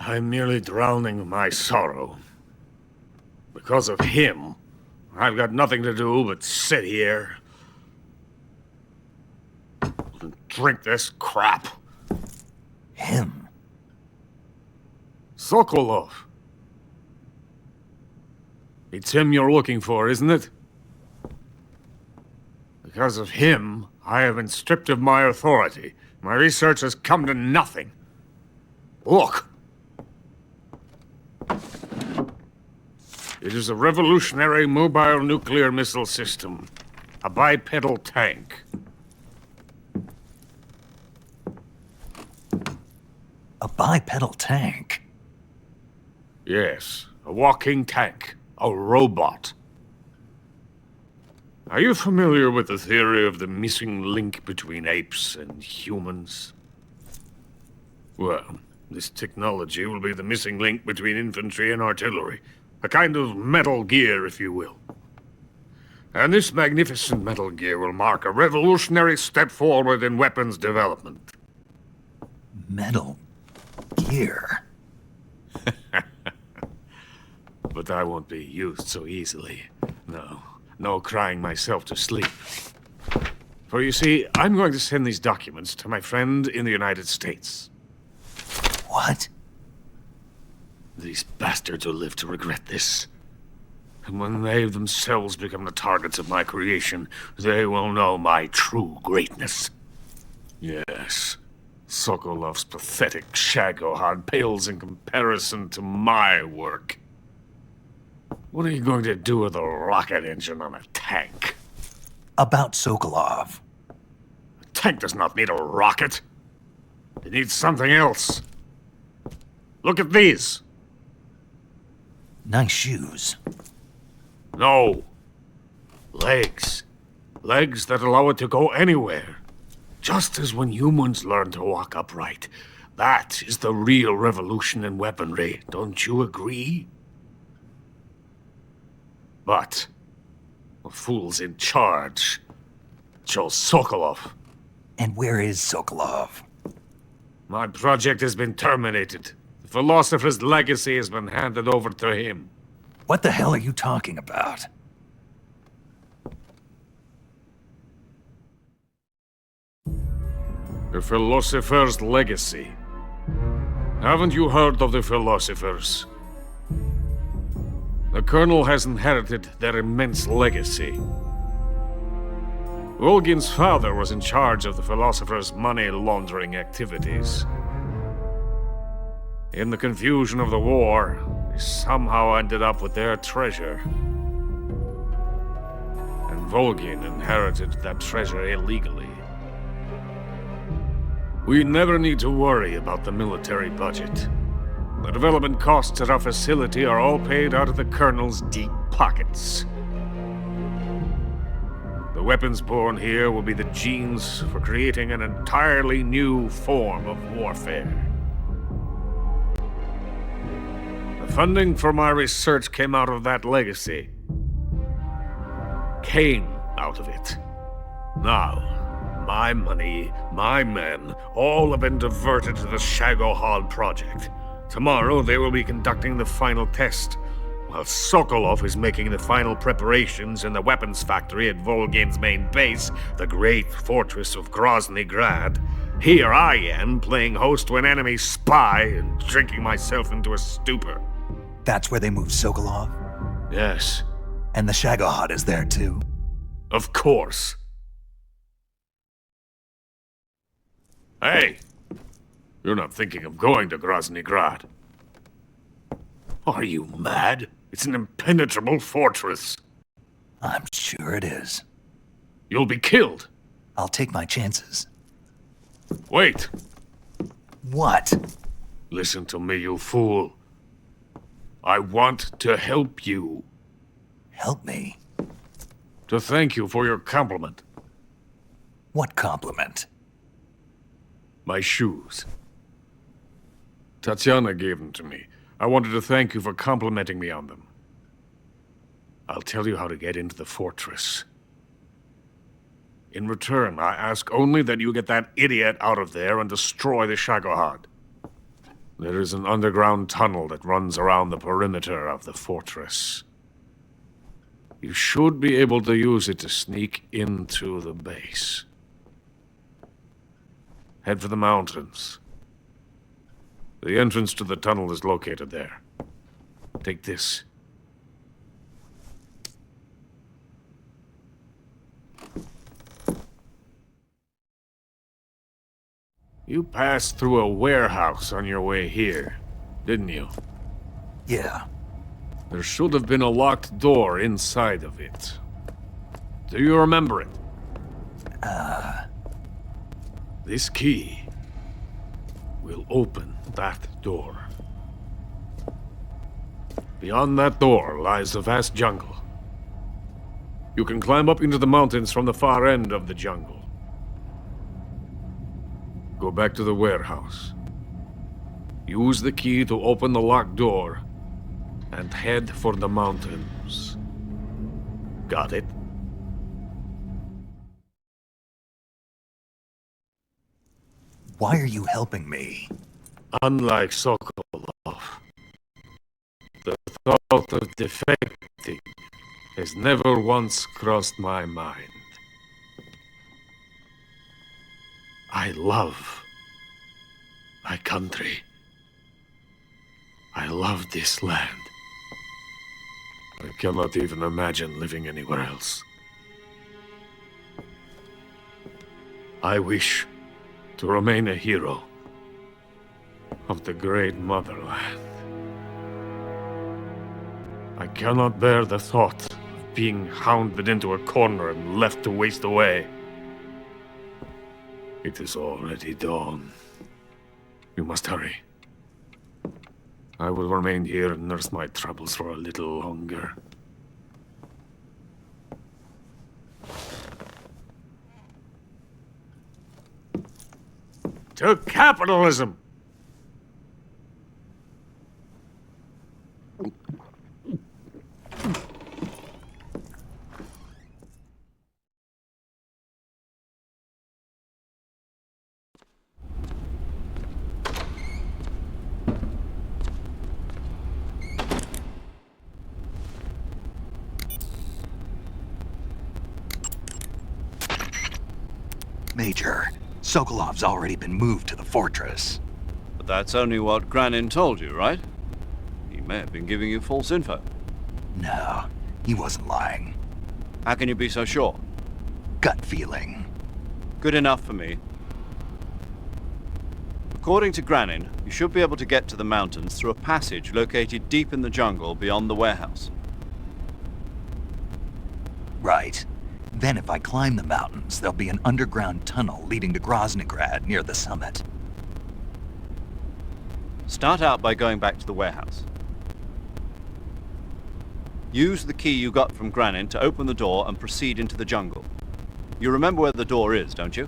I'm merely drowning my sorrow. Because of him, I've got nothing to do but sit here and drink this crap. Him? Sokolov. It's him you're looking for, isn't it? Because of him, I have been stripped of my authority. My research has come to nothing. Look. It is a revolutionary mobile nuclear missile system. A bipedal tank. A bipedal tank? Yes, a walking tank. A robot. Are you familiar with the theory of the missing link between apes and humans? Well, this technology will be the missing link between infantry and artillery. A kind of Metal Gear, if you will. And this magnificent Metal Gear will mark a revolutionary step forward in weapons development. Metal Gear? But I won't be used so easily. No crying myself to sleep. For you see, I'm going to send these documents to my friend in the United States. What? These bastards will live to regret this. And when they themselves become the targets of my creation, they will know my true greatness. Yes, Sokolov's pathetic Shagohod pales in comparison to my work. What are you going to do with a rocket engine on a tank? About Sokolov. A tank does not need a rocket. It needs something else. Look at these. Nice shoes. No. Legs. Legs that allow it to go anywhere. Just as when humans learn to walk upright. That is the real revolution in weaponry. Don't you agree? But the fool's in charge. Joe Sokolov. And where is Sokolov? My project has been terminated. The philosopher's legacy has been handed over to him. What the hell are you talking about? The philosopher's legacy. Haven't you heard of the philosophers? The Colonel has inherited their immense legacy. Volgin's father was in charge of the philosopher's money laundering activities. In the confusion of the war, we somehow ended up with their treasure. And Volgin inherited that treasure illegally. We never need to worry about the military budget. The development costs at our facility are all paid out of the Colonel's deep pockets. The weapons born here will be the genes for creating an entirely new form of warfare. The funding for my research came out of that legacy. Came out of it. Now, my money, my men, all have been diverted to the Shagohod project. Tomorrow they will be conducting the final test, while Sokolov is making the final preparations in the weapons factory at Volgin's main base, the great fortress of Grozny Grad. Here I am, playing host to an enemy spy and drinking myself into a stupor. That's where they moved Sokolov? Yes. And the Shagohod is there too? Of course. Hey! You're not thinking of going to Grozny Grad. Are you mad? It's an impenetrable fortress. I'm sure it is. You'll be killed. I'll take my chances. Wait. What? Listen to me, you fool. I want to help you. Help me? To thank you for your compliment. What compliment? My shoes. Tatiana gave them to me. I wanted to thank you for complimenting me on them. I'll tell you how to get into the fortress. In return, I ask only that you get that idiot out of there and destroy the Shagohod. There is an underground tunnel that runs around the perimeter of the fortress. You should be able to use it to sneak into the base. Head for the mountains. The entrance to the tunnel is located there. Take this. You passed through a warehouse on your way here, didn't you? Yeah. There should have been a locked door inside of it. Do you remember it? This key will open that door. Beyond that door lies a vast jungle. You can climb up into the mountains from the far end of the jungle. Go back to the warehouse. Use the key to open the locked door and head for the mountains. Got it? Why are you helping me? Unlike Sokolov, the thought of defecting has never once crossed my mind. I love my country. I love this land. I cannot even imagine living anywhere else. I wish to remain a hero of the great motherland. I cannot bear the thought of being hounded into a corner and left to waste away. It is already dawn. You must hurry. I will remain here and nurse my troubles for a little longer. To capitalism! Major, Sokolov's already been moved to the fortress. But that's only what Granin told you, right? He may have been giving you false info. No, he wasn't lying. How can you be so sure? Gut feeling. Good enough for me. According to Granin, you should be able to get to the mountains through a passage located deep in the jungle beyond the warehouse. Right. Then if I climb the mountains, there'll be an underground tunnel leading to Groznygrad near the summit. Start out by going back to the warehouse. Use the key you got from Granin to open the door and proceed into the jungle. You remember where the door is, don't you?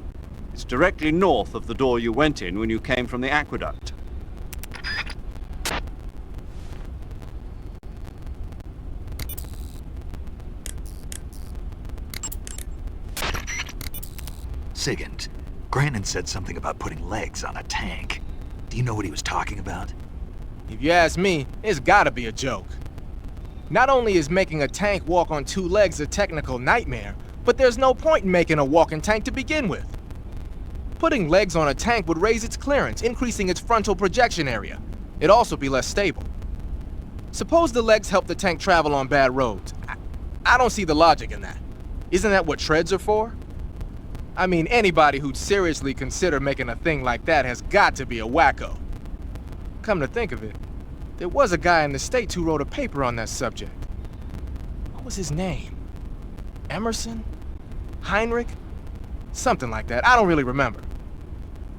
It's directly north of the door you went in when you came from the aqueduct. Sigint, Granin said something about putting legs on a tank. Do you know what he was talking about? If you ask me, it's gotta be a joke. Not only is making a tank walk on two legs a technical nightmare, but there's no point in making a walking tank to begin with. Putting legs on a tank would raise its clearance, increasing its frontal projection area. It'd also be less stable. Suppose the legs help the tank travel on bad roads. I don't see the logic in that. Isn't that what treads are for? I mean, anybody who'd seriously consider making a thing like that has got to be a wacko. Come to think of it, there was a guy in the States who wrote a paper on that subject. What was his name? Emerson? Heinrich? Something like that. I don't really remember.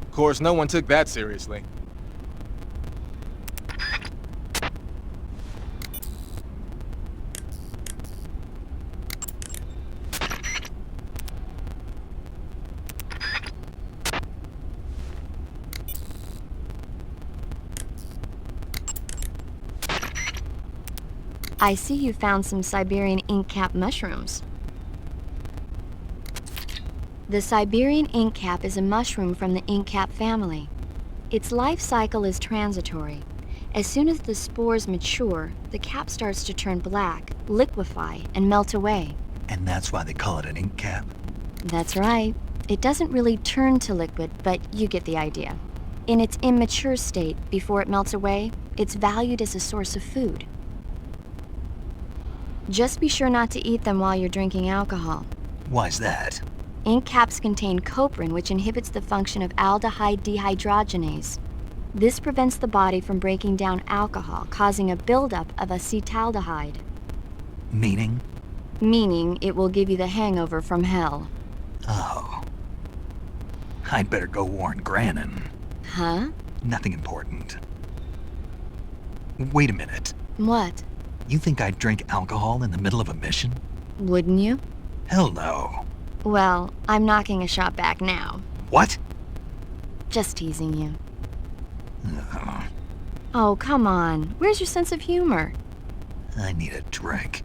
Of course, no one took that seriously. I see you found some Siberian ink cap mushrooms. The Siberian ink cap is a mushroom from the ink cap family. Its life cycle is transitory. As soon as the spores mature, the cap starts to turn black, liquefy, and melt away. And that's why they call it an ink cap? That's right. It doesn't really turn to liquid, but you get the idea. In its immature state, before it melts away, it's valued as a source of food. Just be sure not to eat them while you're drinking alcohol. Why's that? Ink caps contain coprin, which inhibits the function of aldehyde dehydrogenase. This prevents the body from breaking down alcohol, causing a buildup of acetaldehyde. Meaning? Meaning it will give you the hangover from hell. Oh. I'd better go warn Granin. Huh? Nothing important. Wait a minute. What? You think I'd drink alcohol in the middle of a mission? Wouldn't you? Hell no. Well, I'm knocking a shot back now. What? Just teasing you. Oh, come on. Where's your sense of humor? I need a drink.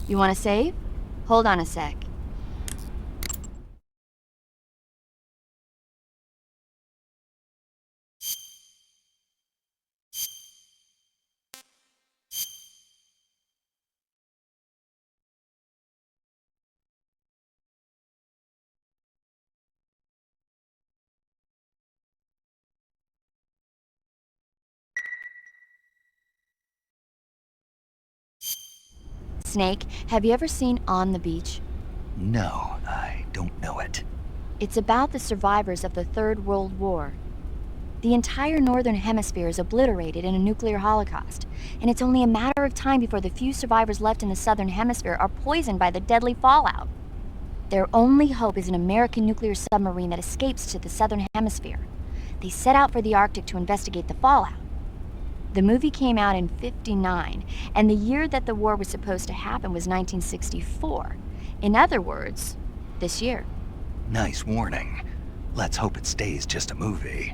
You want to save? Hold on a sec. Snake, have you ever seen On the Beach? No, I don't know it. It's about the survivors of the Third World War. The entire northern hemisphere is obliterated in a nuclear holocaust, and it's only a matter of time before the few survivors left in the southern hemisphere are poisoned by the deadly fallout. Their only hope is an American nuclear submarine that escapes to the southern hemisphere. They set out for the Arctic to investigate the fallout. The movie came out in '59, and the year that the war was supposed to happen was 1964. In other words, this year. Nice warning. Let's hope it stays just a movie.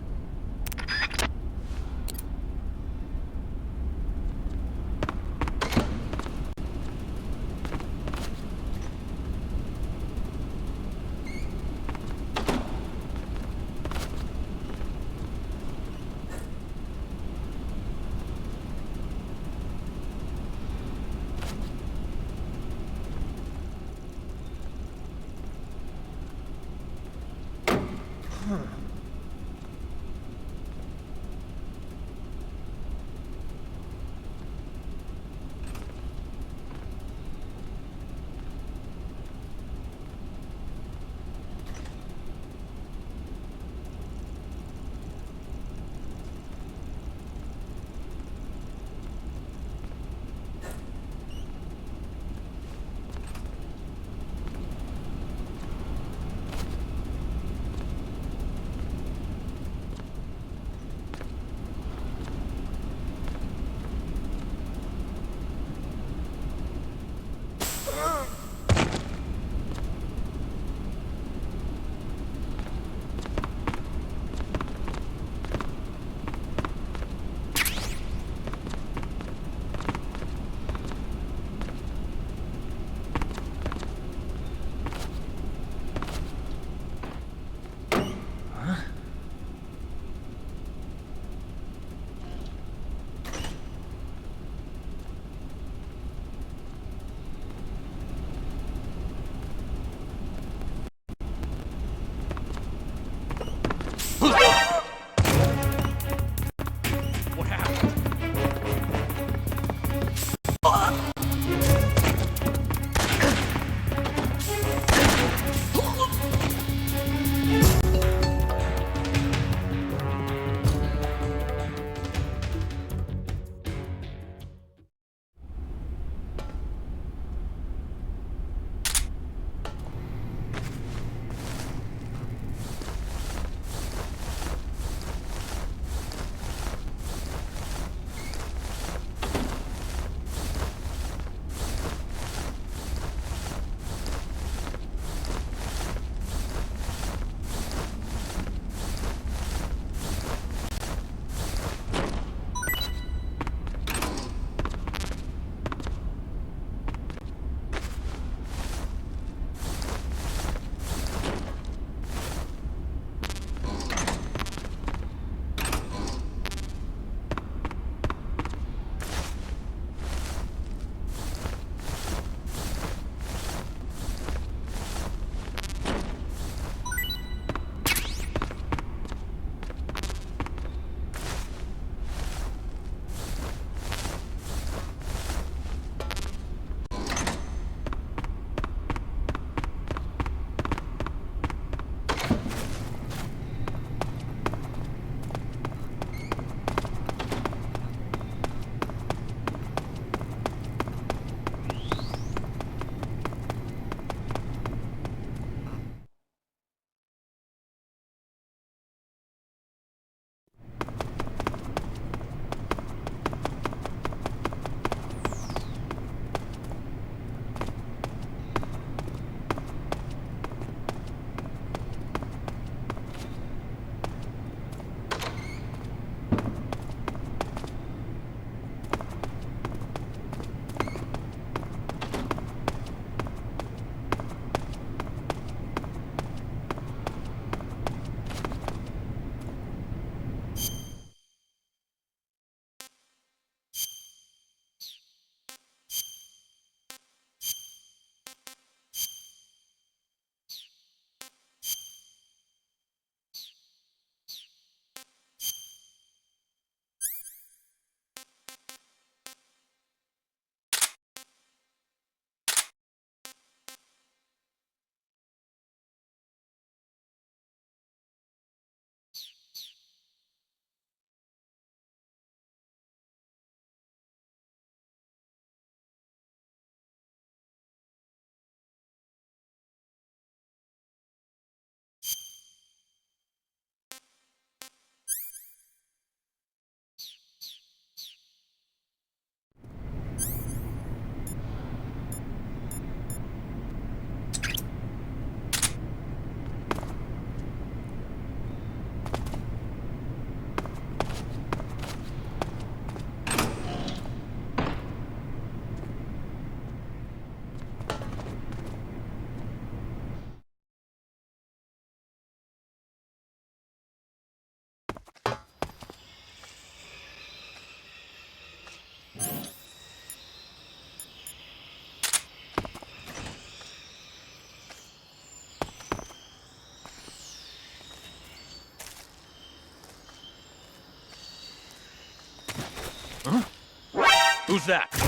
Who's that?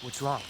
What's wrong?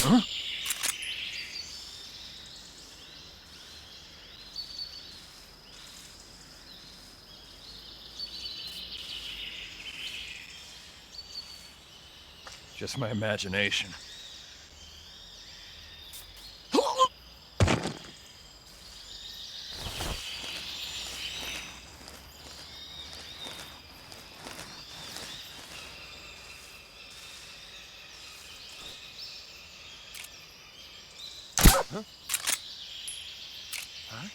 Huh? Just my imagination. Huh? Huh?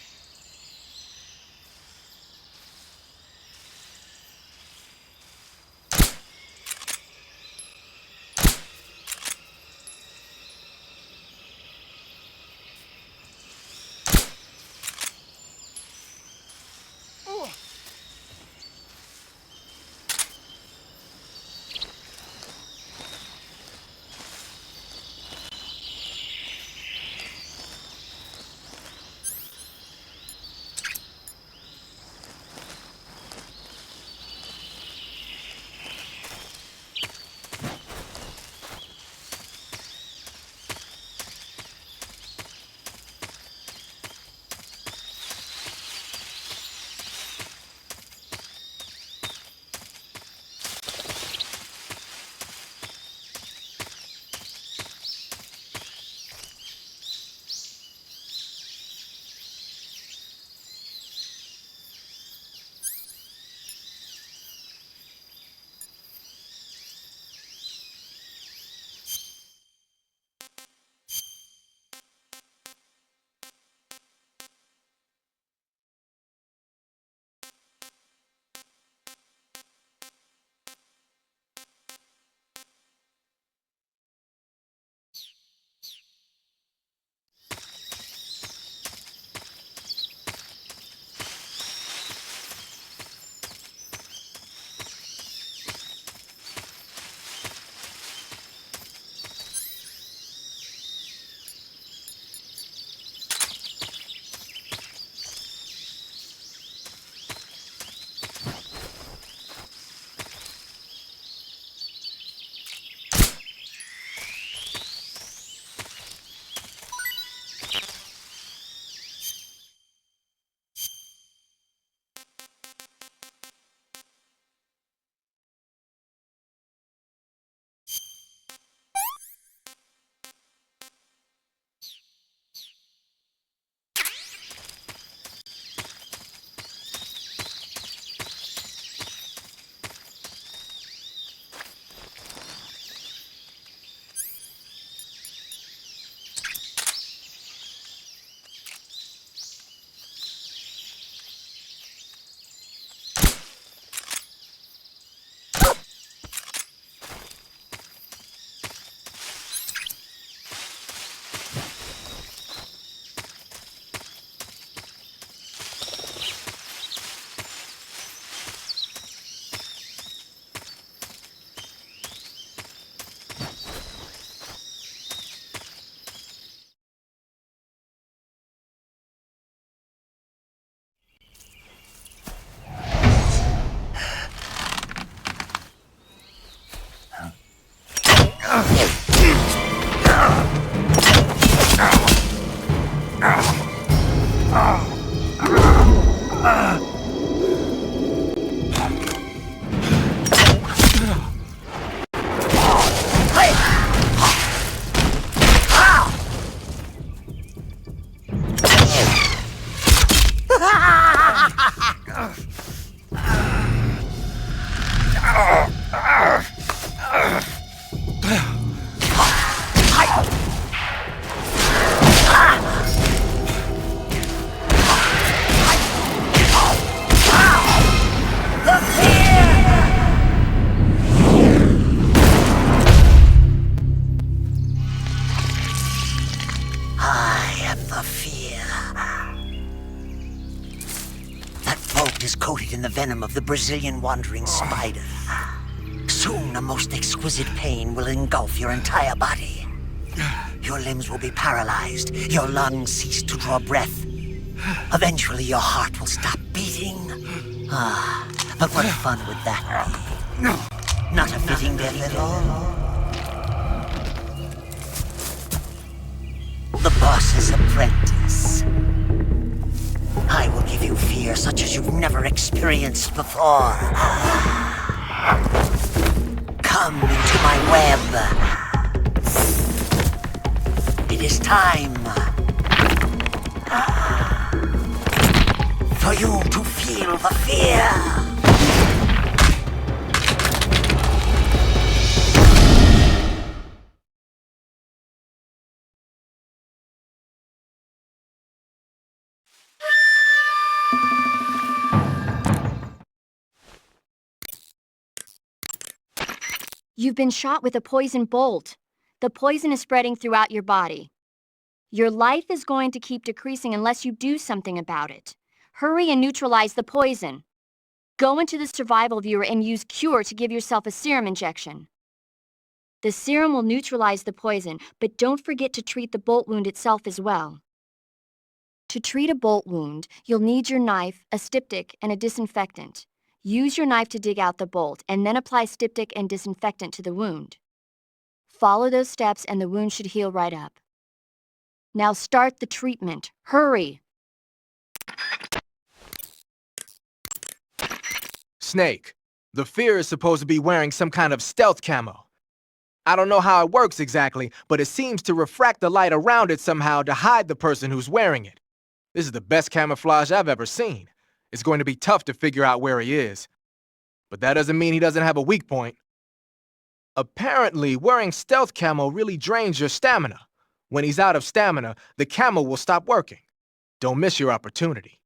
is coated in the venom of the Brazilian wandering spider. Soon, a most exquisite pain will engulf your entire body. Your limbs will be paralyzed, your lungs cease to draw breath. Eventually, your heart will stop beating. But what fun would that be? Not a fitting death at all. The boss's apprentice. I will give you fear such as you've never experienced before. Come into my web. It is time for you to feel the fear. You've been shot with a poison bolt. The poison is spreading throughout your body. Your life is going to keep decreasing unless you do something about it. Hurry and neutralize the poison. Go into the survival viewer and use Cure to give yourself a serum injection. The serum will neutralize the poison, but don't forget to treat the bolt wound itself as well. To treat a bolt wound, you'll need your knife, a styptic, and a disinfectant. Use your knife to dig out the bolt, and then apply styptic and disinfectant to the wound. Follow those steps and the wound should heal right up. Now start the treatment. Hurry! Snake, the Fear is supposed to be wearing some kind of stealth camo. I don't know how it works exactly, but it seems to refract the light around it somehow to hide the person who's wearing it. This is the best camouflage I've ever seen. It's going to be tough to figure out where he is. But that doesn't mean he doesn't have a weak point. Apparently, wearing stealth camo really drains your stamina. When he's out of stamina, the camo will stop working. Don't miss your opportunity.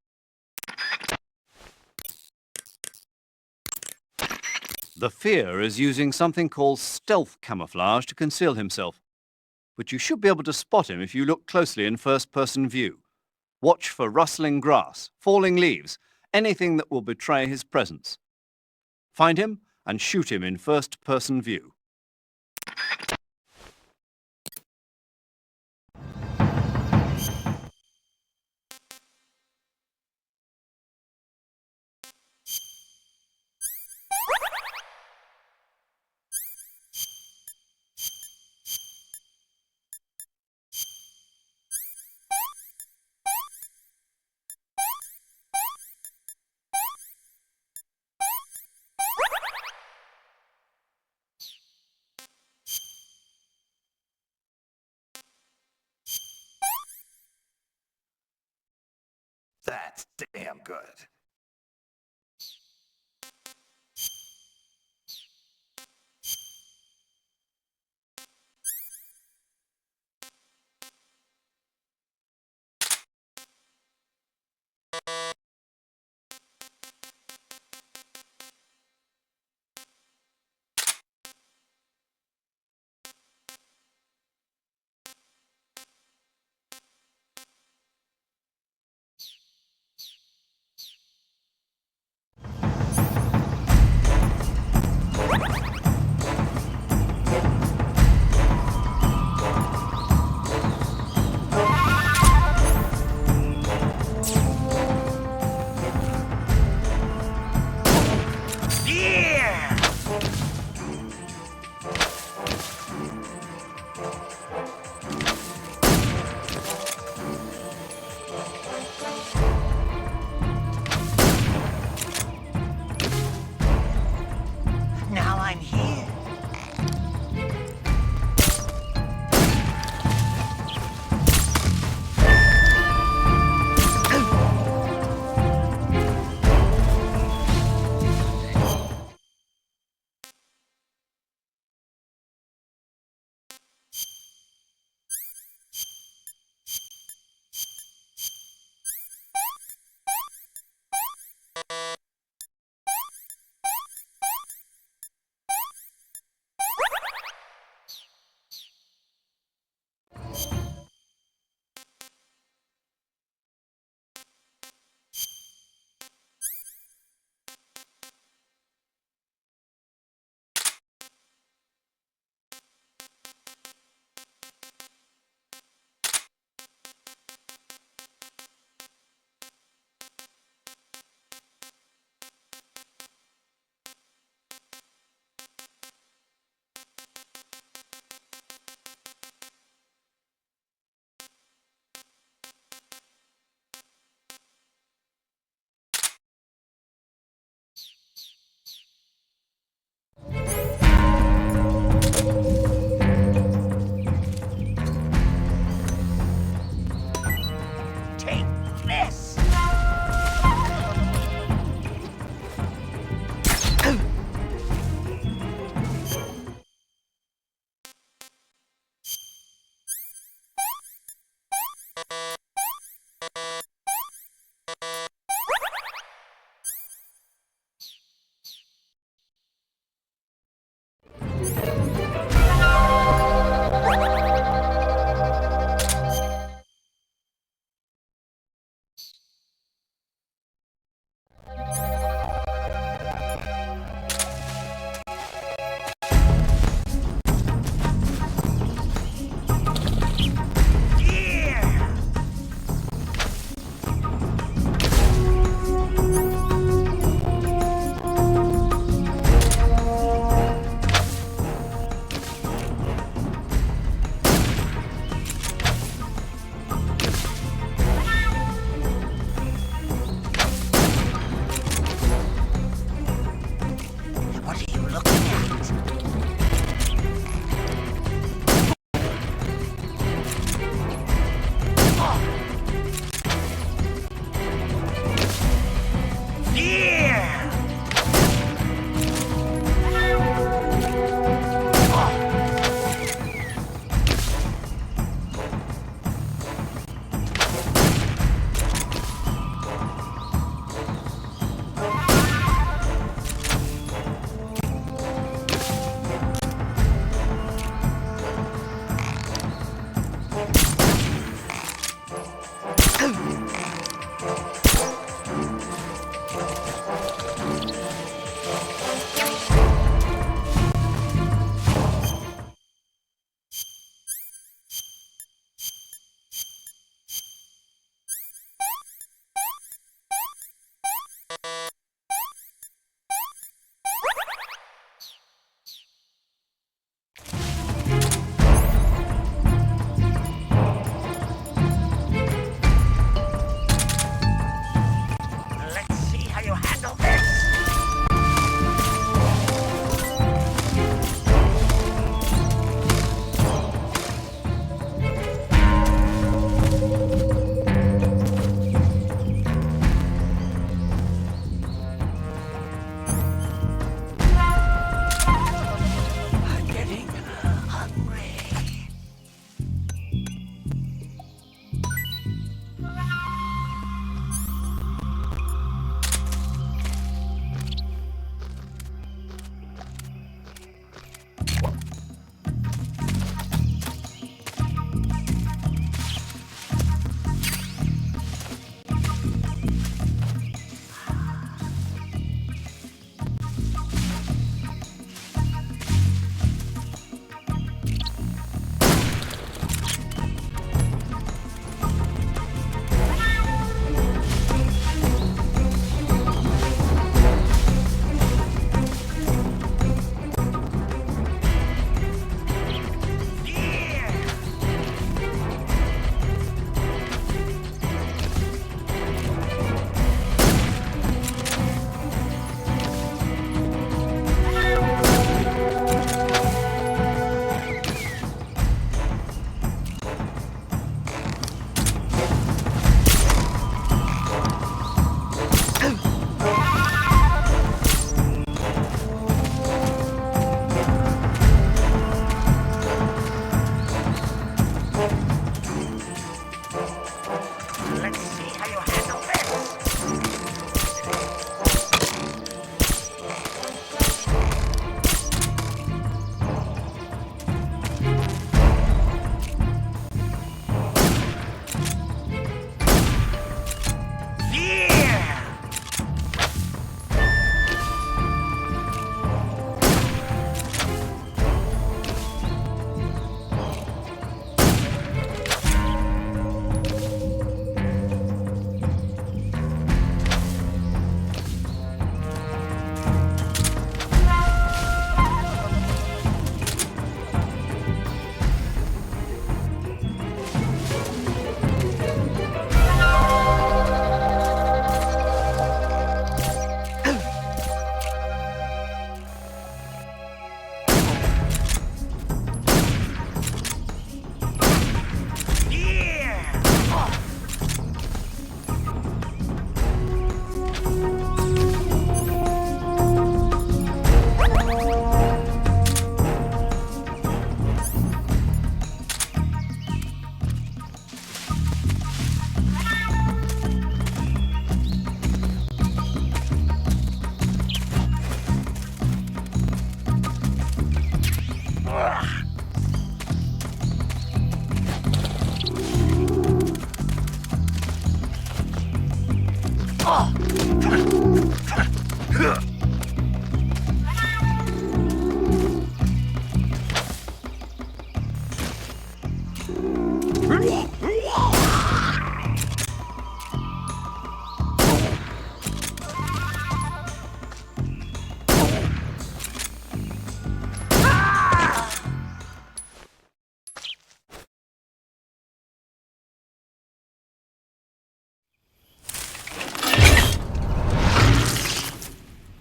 The Fear is using something called stealth camouflage to conceal himself. But you should be able to spot him if you look closely in first-person view. Watch for rustling grass, falling leaves, anything that will betray his presence. Find him and shoot him in first-person view. That's damn good.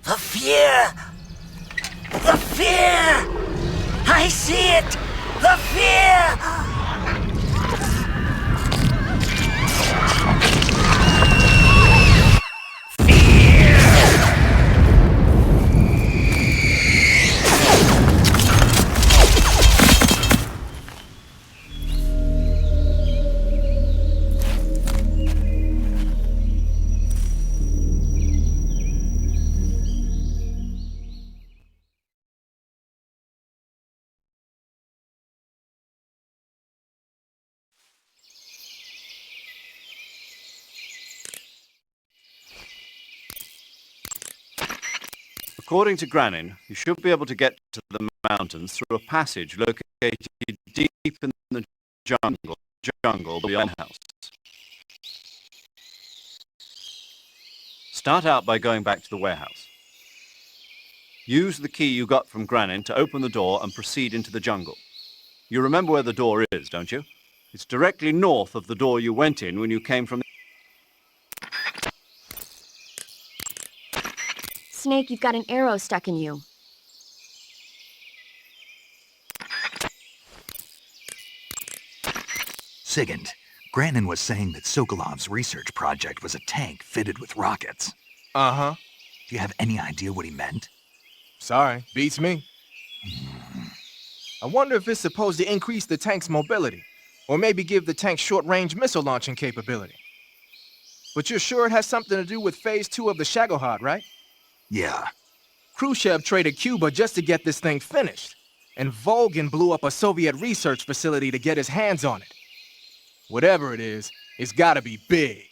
The fear! The fear! I see it! The fear! According to Granin, you should be able to get to the mountains through a passage located deep in the jungle beyond the house. Start out by going back to the warehouse. Use the key you got from Granin to open the door and proceed into the jungle. You remember where the door is, don't you? It's directly north of the door you went in when you came from the... Snake, you've got an arrow stuck in you. Sigint, Granin was saying that Sokolov's research project was a tank fitted with rockets. Uh-huh. Do you have any idea what he meant? Sorry, beats me. I wonder if it's supposed to increase the tank's mobility, or maybe give the tank short-range missile launching capability. But you're sure it has something to do with Phase 2 of the Shagohod, right? Yeah. Khrushchev traded Cuba just to get this thing finished, and Volgin blew up a Soviet research facility to get his hands on it. Whatever it is, it's gotta be big.